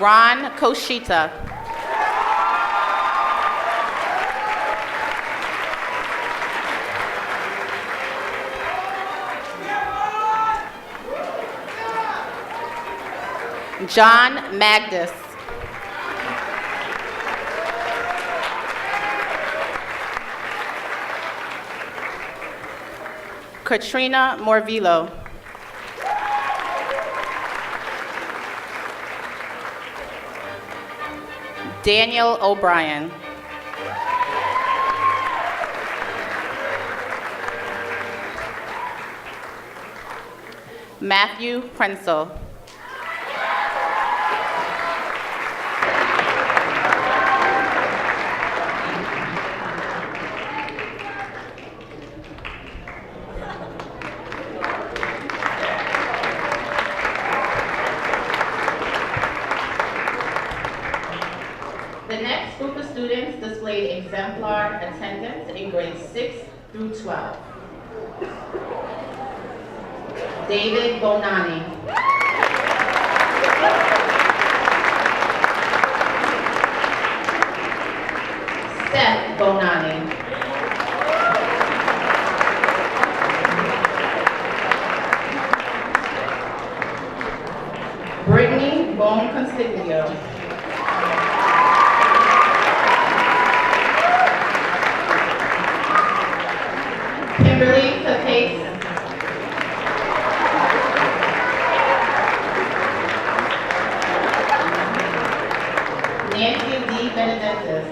Ron Koshita. John Magdus. Katrina Morvillo. Daniel O'Brien. Matthew Prensel. Displayed exemplar attendance in grades 6 through 12. David Bonani. Seth Bonani. Brittany Bone Consiglio. Kimberly Capace. Nancy D. Benedictus.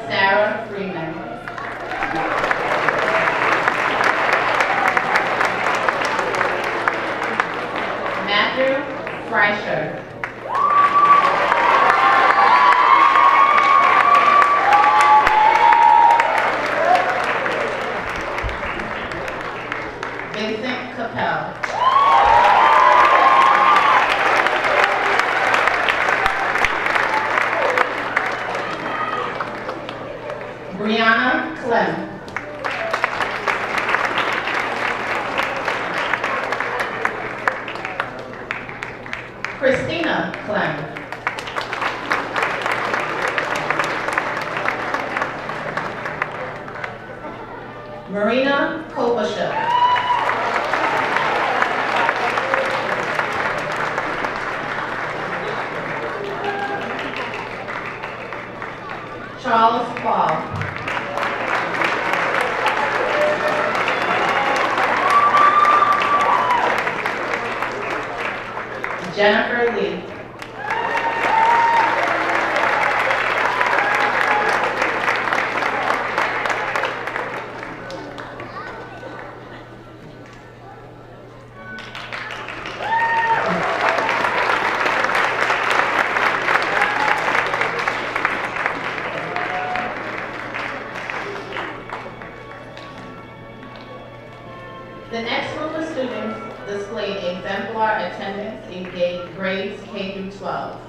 Sarah Freeman. Matthew Freischer. Brianna Clem. Christina Clem. Marina Kobasha. Charles Ball. Jennifer Lee. attendance in grades K through 12.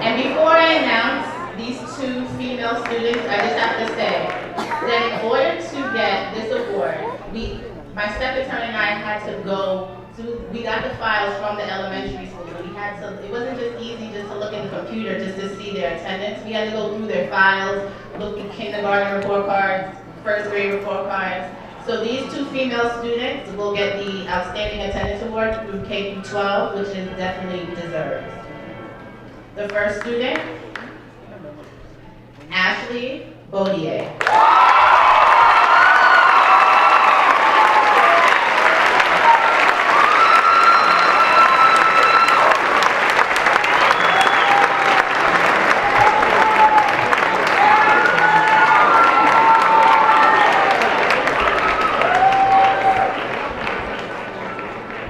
And before I announce these two female students, I just have to say that in order to get this award, my step attorney and I had to we got the files from the elementary school. It wasn't just easy just to look in the computer just to see their attendance. We had to go through their files, look at kindergarten report cards, first grade report cards. So these two female students will get the Outstanding Attendance Award through K through 12, which is definitely deserved. The first student, Ashley Baudier.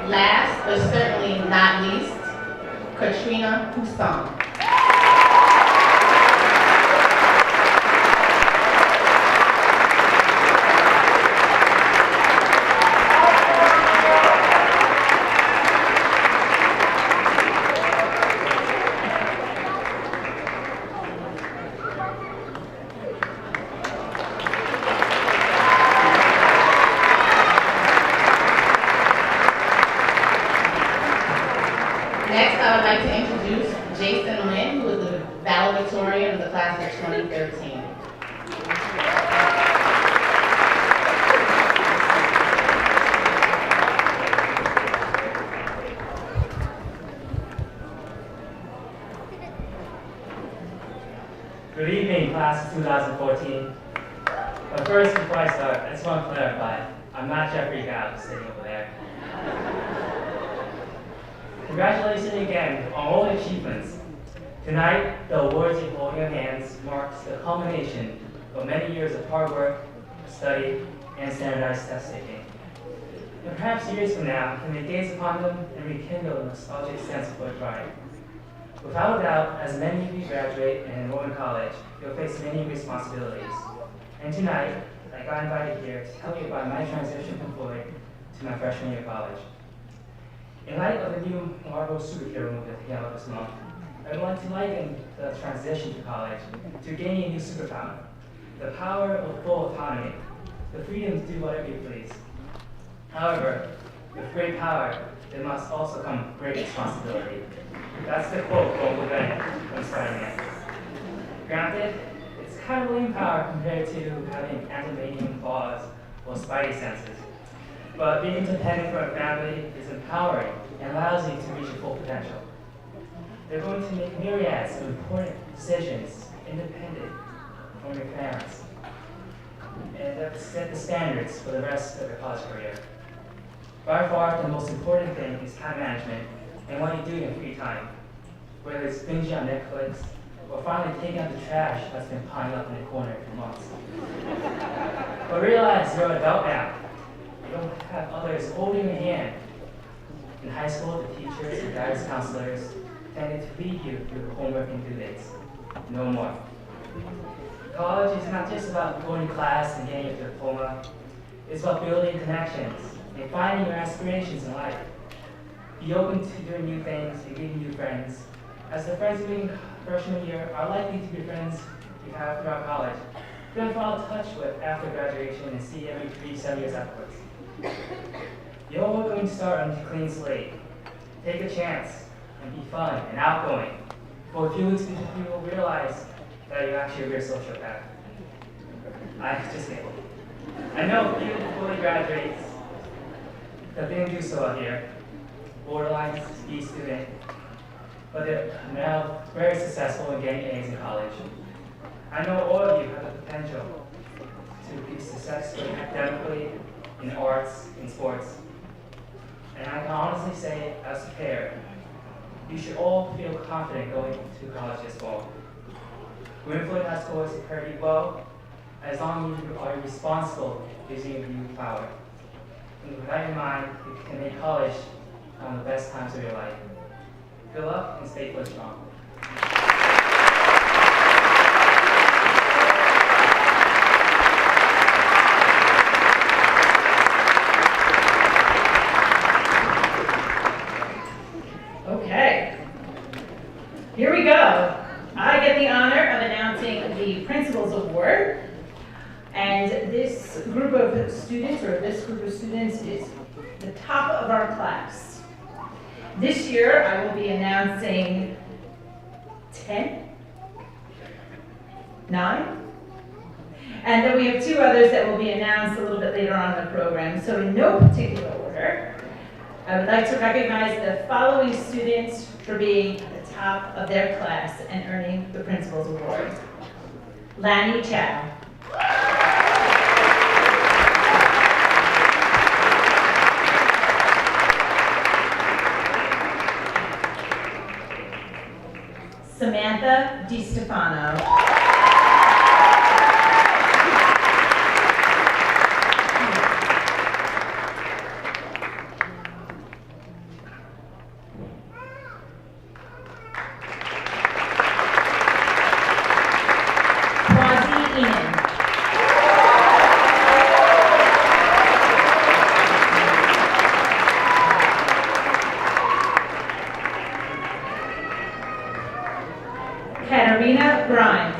Last, but certainly not least, Katrina Poussin. Next, I would like to introduce Jason Lynn, who is the valedictorian of the class of 2013. Good evening, class of 2014. But first, before I start, I just want to clarify, I'm not Jeffrey Gao sitting over there. Congratulations again on all the achievements. Tonight, the awards you hold in your hands marks the culmination of many years of hard work, study, and standardized test taking. And perhaps years from now, you may gaze upon them and rekindle a nostalgic sense of what pride. Without a doubt, as many of you graduate and enroll in college, you'll face many responsibilities. And tonight, I got invited here to tell you about my transition from Floyd to my freshman year of college. In light of the new Marvel superhero movie that came out this month, I want to liken the transition to college to gaining a new superpower, the power of full autonomy, the freedom to do whatever you please. However, with great power, there must also come great responsibility. That's the quote from William from Spider-Man. Granted, it's kind of lame power compared to having anti-manium claws or spidey senses. But being independent from a family is empowering and allows you to reach your full potential. They're going to make myriads of important decisions independent from your parents, and that set the standards for the rest of your college career. By far, the most important thing is time management and what you do in your free time, whether it's binging on Netflix or finally taking out the trash that's been piling up in the corner for months. But realize you're an adult now. You don't have others holding your hand. In high school, the teachers and guidance counselors tended to lead you through homework and due dates. No more. College is not just about going to class and getting your diploma. It's about building connections and finding your aspirations in life. Be open to doing new things and meeting new friends, as the friends you meet in freshman year are likely to be friends you have throughout college. You're going to fall in touch with after graduation and see every 3-7 years afterwards. You're all going to start on a clean slate. Take a chance and be fun and outgoing. For a few weeks, you will realize that you're actually a real sociopath. Just kidding. I know a few fully graduates that didn't do so out here. Borderline B student, but they're now very successful in getting A's in college. I know all of you have the potential to be successful academically, in arts, in sports. And I can honestly say, as a pair, you should all feel confident going to college this fall. William Floyd High School is prepared you well, as long as you are responsible using your youth power. And with that in mind, you can make college one of the best times of your life. Good luck and stay Floyd strong. group of students, or this group of students, is the top of our class. This year, I will be announcing 10, 9, and then we have 2 others that will be announced a little bit later on in the program. So in no particular order, I would like to recognize the following students for being at the top of their class and earning the Principal's Award. Lanny Chow. Samantha DiStefano. Katarina Grimes.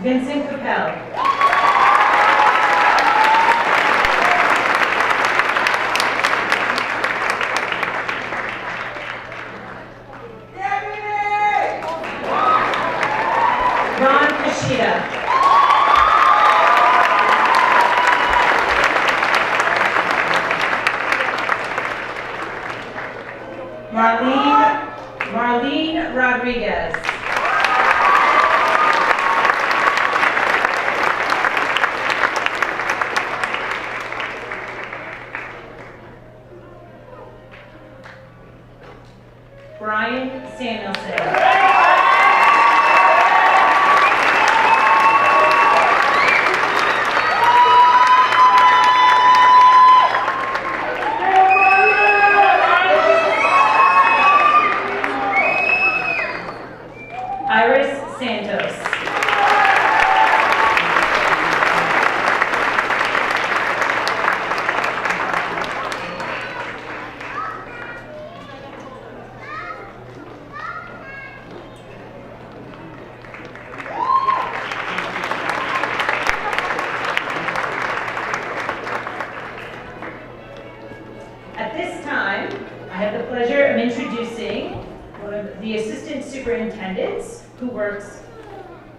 Vincent Capel. Ron Kashida. Marlene Rodriguez. Brian Samuelson. The assistant superintendents, who works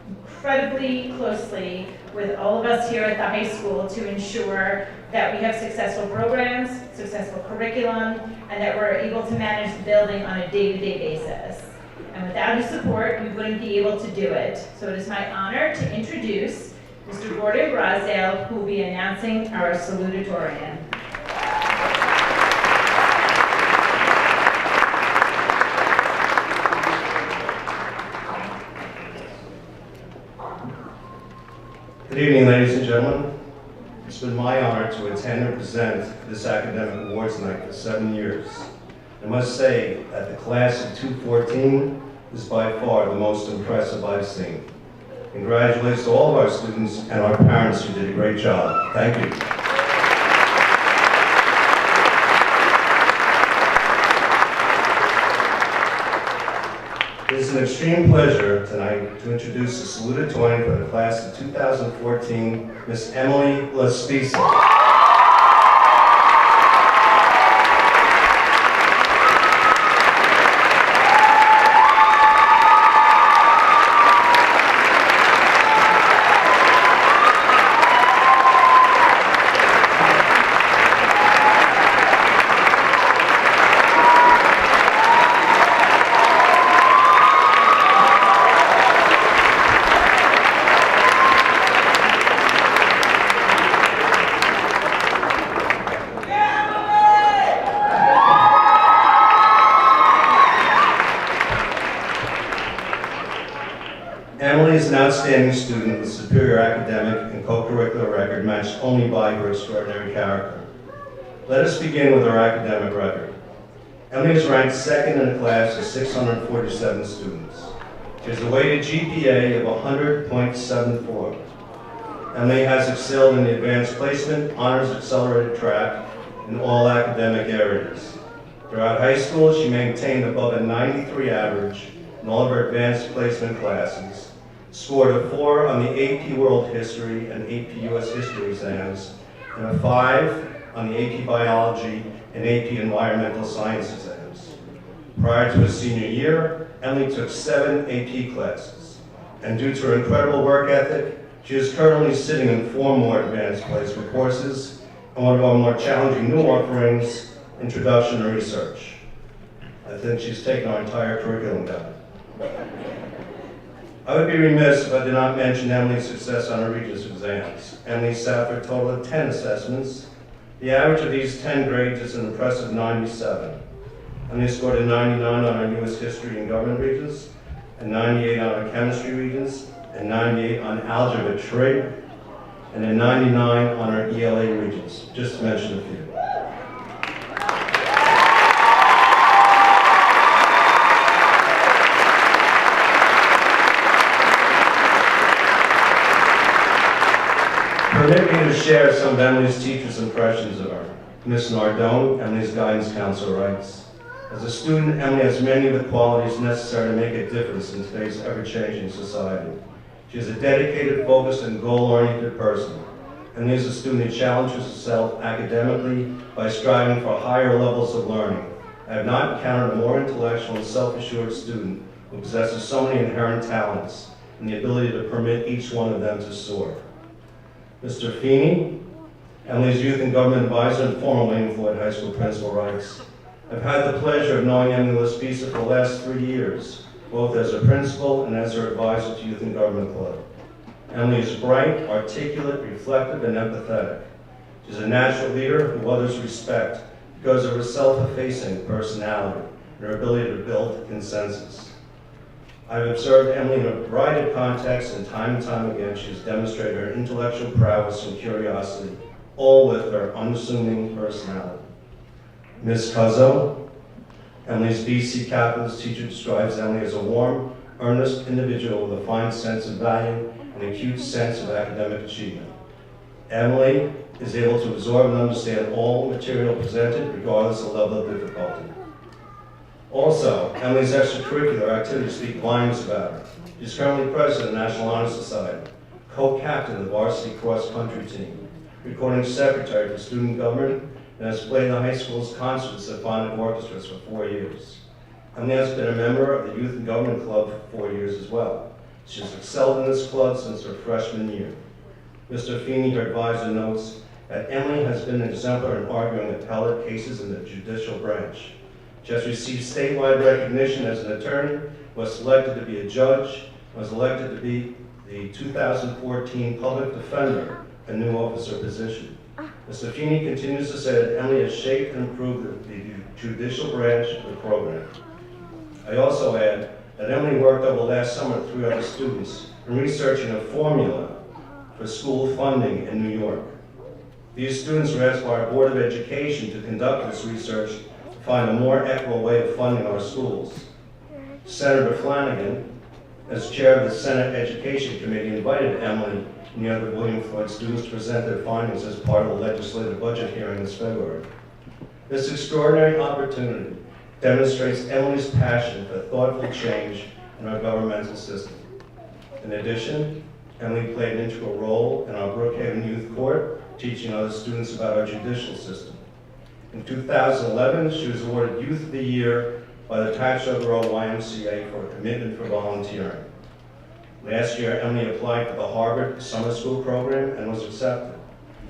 incredibly closely with all of us here at the high school to ensure that we have successful programs, successful curriculum, and that we're able to manage the building on a day-to-day basis. And without his support, we wouldn't be able to do it. So it is my honor to introduce Mr. Gordon Brasdale, who will be announcing our salutatorian. Good evening, ladies and gentlemen. It's been my honor to attend and present this academic awards night for 7 years. I must say that the class of 2014 is by far the most impressive I've seen. Congratulations to all of our students and our parents who did a great job. Thank you. It is an extreme pleasure tonight to introduce the salutatorian for the class of 2014, Miss Emily Laspisa. Emily is an outstanding student with superior academic and co-curricular record matched only by her extraordinary character. Let us begin with her academic record. Emily is ranked second in a class of 647 students. She has a weighted GPA of 100.74. Emily has excelled in the advanced placement, honors accelerated track, in all academic areas. Throughout high school, she maintained above a 93 average in all of her advanced placement classes, scored a 4 on the AP World History and AP US History exams, and a 5 on the AP Biology and AP Environmental Science exams. Prior to her senior year, Emily took 7 AP classes, and due to her incredible work ethic, she is currently sitting in 4 more advanced placement courses and one of our more challenging new offerings, Introduction to Research. I think she's taken our entire curriculum down. I would be remiss if I did not mention Emily's success on her Regents exams. Emily sat for a total of 10 assessments. The average of these 10 grades is an impressive 97. Emily scored a 99 on our US History and Government Regents, a 98 on our Chemistry Regents, a 98 on Algebra Trig, and a 99 on our ELA Regents, just to mention a few. Permit me to share some of Emily's teachers' impressions of her. Miss Nardone, Emily's guidance counselor, writes, "As a student, Emily has many of the qualities necessary to make a difference in today's ever-changing society. She is a dedicated, focused, and goal-oriented person. Emily is a student who challenges herself academically by striving for higher levels of learning. I have not encountered a more intellectual and self-assured student who possesses so many inherent talents and the ability to permit each one of them to soar." Mr. Feeney, Emily's Youth and Government Advisor and former William Floyd High School principal, writes, "I've had the pleasure of knowing Emily Laspisa for the last 3 years, both as her principal and as her advisor to Youth and Government Club. Emily is bright, articulate, reflective, and empathetic. She's a natural leader who others respect because of her self-effacing personality and her ability to build consensus. I've observed Emily in a variety of contexts, and time again she has demonstrated her intellectual prowess and curiosity, all with her unassuming personality. Ms. Cuzzo, Emily's BC Calculus teacher, describes Emily as a warm, earnest individual with a fine sense of value and an acute sense of academic achievement. Emily is able to absorb and understand all material presented, regardless of the level of difficulty. Also, Emily's extracurricular activities speak volumes about her. She's currently president of the National Honor Society, co-captain of the varsity cross-country team, recording secretary for student government, and has played in the high school's concert and symphonic orchestras for 4 years. Emily has been a member of the Youth and Government Club for 4 years as well. She has excelled in this club since her freshman year. Mr. Feeney, her advisor, notes that Emily has been an exemplar in arguing appellate cases in the judicial branch. She has received statewide recognition as an attorney, was selected to be a judge, was elected to be the 2014 Public Defender, a new officer position. Mr. Feeney continues to say that Emily has shaped and improved the judicial branch of the program. I also add that Emily worked over the last summer with 3 other students in researching a formula for school funding in New York. These students were asked by our Board of Education to conduct this research to find a more equitable way of funding our schools. Senator Flanagan, as chair of the Senate Education Committee, invited Emily and the other William Floyd students to present their findings as part of the legislative budget hearing this February. This extraordinary opportunity demonstrates Emily's passion for thoughtful change in our governmental system. In addition, Emily played an integral role in our Brookhaven Youth Court, teaching other students about our judicial system. In 2011, she was awarded Youth of the Year by the Tatcha Girl YMCA for her commitment for volunteering. Last year, Emily applied for the Harvard Summer School program and was accepted.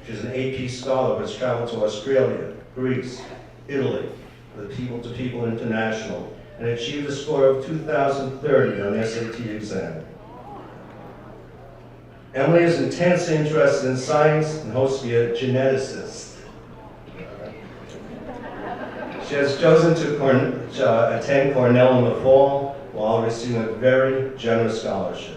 She's an AP scholar who has traveled to Australia, Greece, Italy, for the People to People International, and achieved a score of 2,030 on the SAT exam. Emily is intensely interested in science and hopes to be a geneticist. She has chosen to attend Cornell in the fall while receiving a very generous scholarship.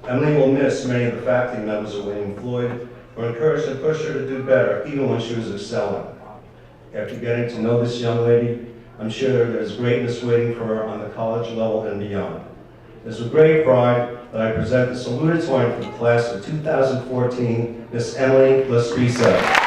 Emily will miss many of the faculty members of William Floyd who were encouraged to push her to do better even when she was excelling. After getting to know this young lady, I'm sure there's greatness waiting for her on the college level and beyond. It is with great pride that I present the salutatorian for the class of 2014, Miss Emily Laspisa.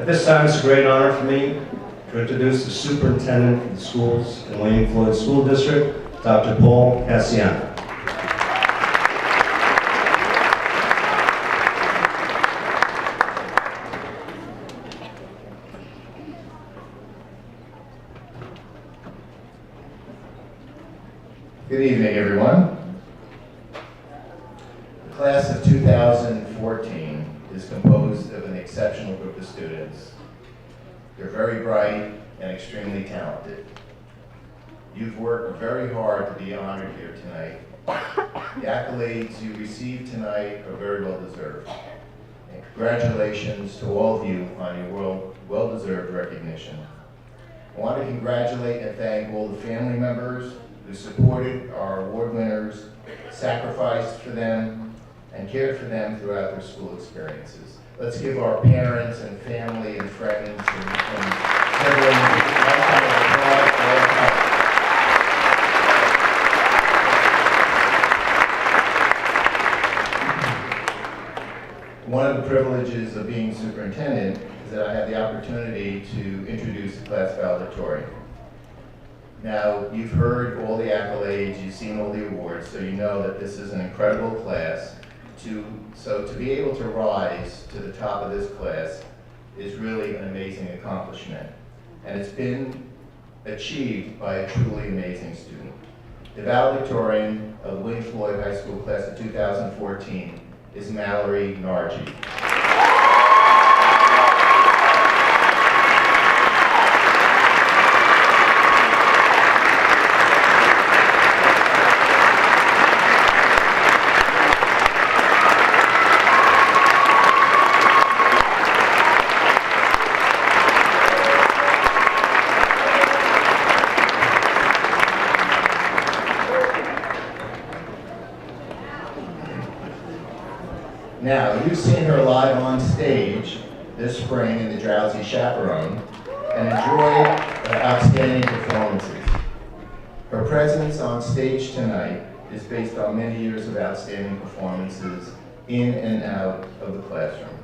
this time, it's a great honor for me to introduce the superintendent of the schools in William Floyd School District, Dr. Paul Cassiano. Good evening, everyone. The class of 2014 is composed of an exceptional group of students. They're very bright and extremely talented. You've worked very hard to be honored here tonight. The accolades you received tonight are very well deserved. And congratulations to all of you on your well-deserved recognition. I want to congratulate and thank all the family members who supported our award winners, sacrificed for them, and cared for them throughout their school experiences. Let's give our parents and family and friends and everyone a round of applause for all time. One of the privileges of being superintendent is that I have the opportunity to introduce the class valedictorian. Now, you've heard all the accolades, you've seen all the awards, so you know that this is an incredible class. So to be able to rise to the top of this class is really an amazing accomplishment. And it's been achieved by a truly amazing student. The valedictorian of William Floyd High School class of 2014 is Mallory Nargi. Now, you've seen her live on stage this spring in the Drowsy Chaperone and enjoyed her outstanding performances. Her presence on stage tonight is based on many years of outstanding performances in and out of the classroom.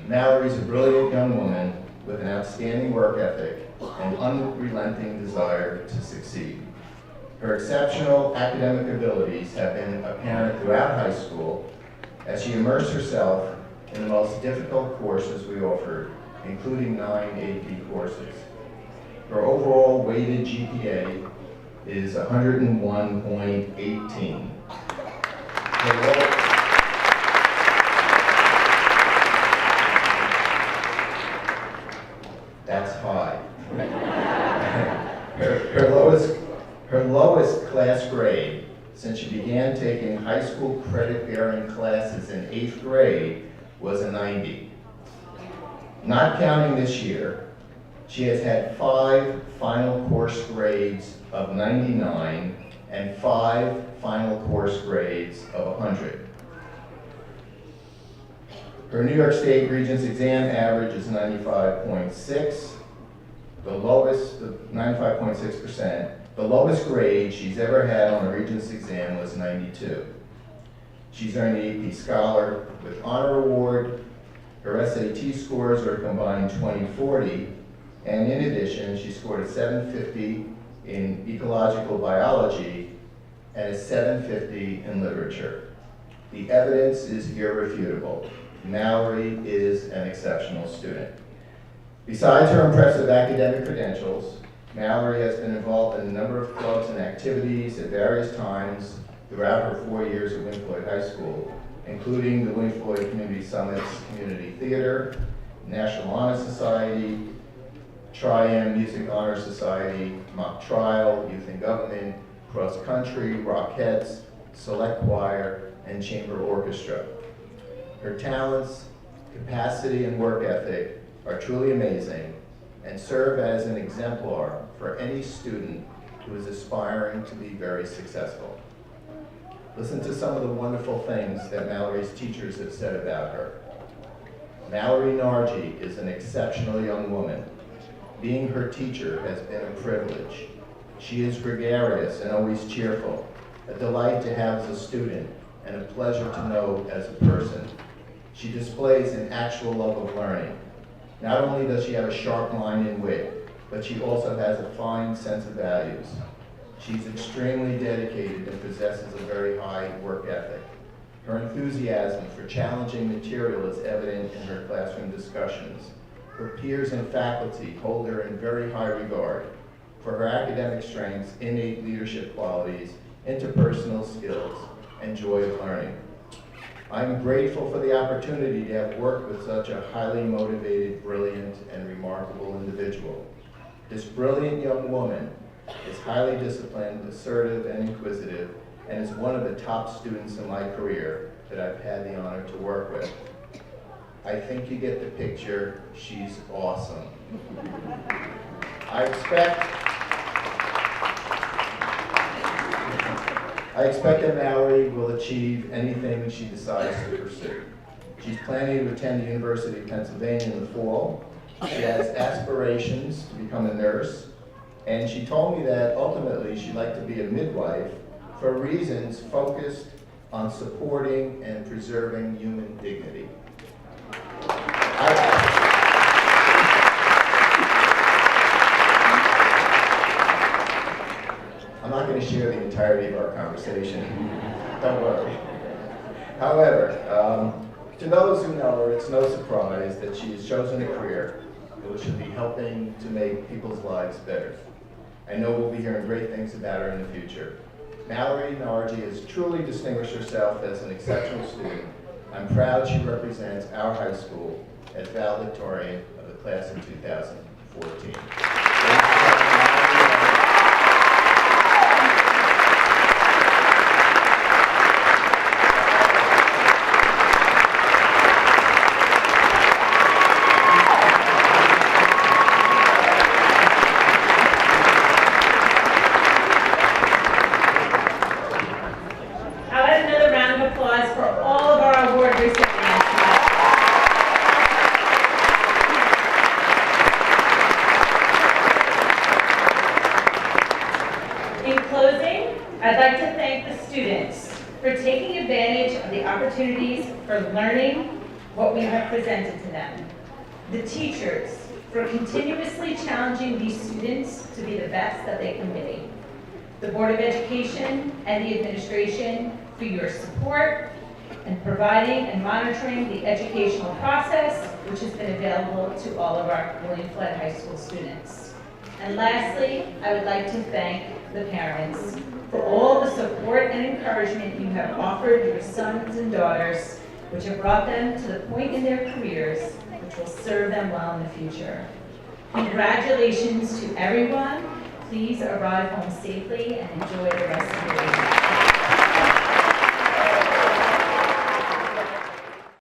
Mallory's a brilliant young woman with an outstanding work ethic and unrelenting desire to succeed. Her exceptional academic abilities have been apparent throughout high school as she immersed herself in the most difficult courses we offered, including 9 AP courses. Her overall weighted GPA is 101.18. That's high. Her lowest class grade since she began taking high school credit-bearing classes in 8th grade was a 90. Not counting this year, she has had 5 final course grades of 99 and 5 final course grades of 100. Her New York State Regents exam average is 95.6, the lowest, 95.6%. The lowest grade she's ever had on a Regents exam was 92. She's earned the AP Scholar with Honor Award. Her SAT scores are a combined 2040, and in addition, she scored a 750 in ecological biology and a 750 in literature. The evidence is irrefutable. Mallory is an exceptional student. Besides her impressive academic credentials, Mallory has been involved in a number of clubs and activities at various times throughout her 4 years at William Floyd High School, including the William Floyd Community Summits Community Theater, National Honor Society, Tri-M Music Honor Society, Mock Trial, Youth in Government, Cross Country, Rockettes, Select Choir, and Chamber Orchestra. Her talents, capacity, and work ethic are truly amazing and serve as an exemplar for any student who is aspiring to be very successful. Listen to some of the wonderful things that Mallory's teachers have said about her. Mallory Nargi is an exceptional young woman. Being her teacher has been a privilege. She is gregarious and always cheerful, a delight to have as a student and a pleasure to know as a person. She displays an actual love of learning. Not only does she have a sharp mind and wit, but she also has a fine sense of values. She's extremely dedicated and possesses a very high work ethic. Her enthusiasm for challenging material is evident in her classroom discussions. Her peers and faculty hold her in very high regard for her academic strengths, innate leadership qualities, interpersonal skills, and joy of learning. I'm grateful for the opportunity to have worked with such a highly motivated, brilliant, and remarkable individual. This brilliant young woman is highly disciplined, assertive, and inquisitive, and is one of the top students in my career that I've had the honor to work with. I think you get the picture. She's awesome. I expect that Mallory will achieve anything she decides to pursue. She's planning to attend the University of Pennsylvania in the fall. She has aspirations to become a nurse, and she told me that ultimately she'd like to be a midwife for reasons focused on supporting and preserving human dignity. I'm not going to share the entirety of our conversation. Don't worry. However, to those who know her, it's no surprise that she has chosen a career which should be helping to make people's lives better. I know we'll be hearing great things about her in the future. Mallory Nargi has truly distinguished herself as an exceptional student. I'm proud she represents our high school as valedictorian of the class of 2014. I'd like to thank the students for taking advantage of the opportunities for learning what we have presented to them. The teachers for continuously challenging these students to be the best that they can be. The Board of Education and the administration for your support and providing and monitoring the educational process, which has been available to all of our William Floyd High School students. And lastly, I would like to thank the parents for all the support and encouragement you have offered your sons and daughters, which have brought them to the point in their careers which will serve them well in the future. Congratulations to everyone. Please arrive home safely and enjoy the rest of your day.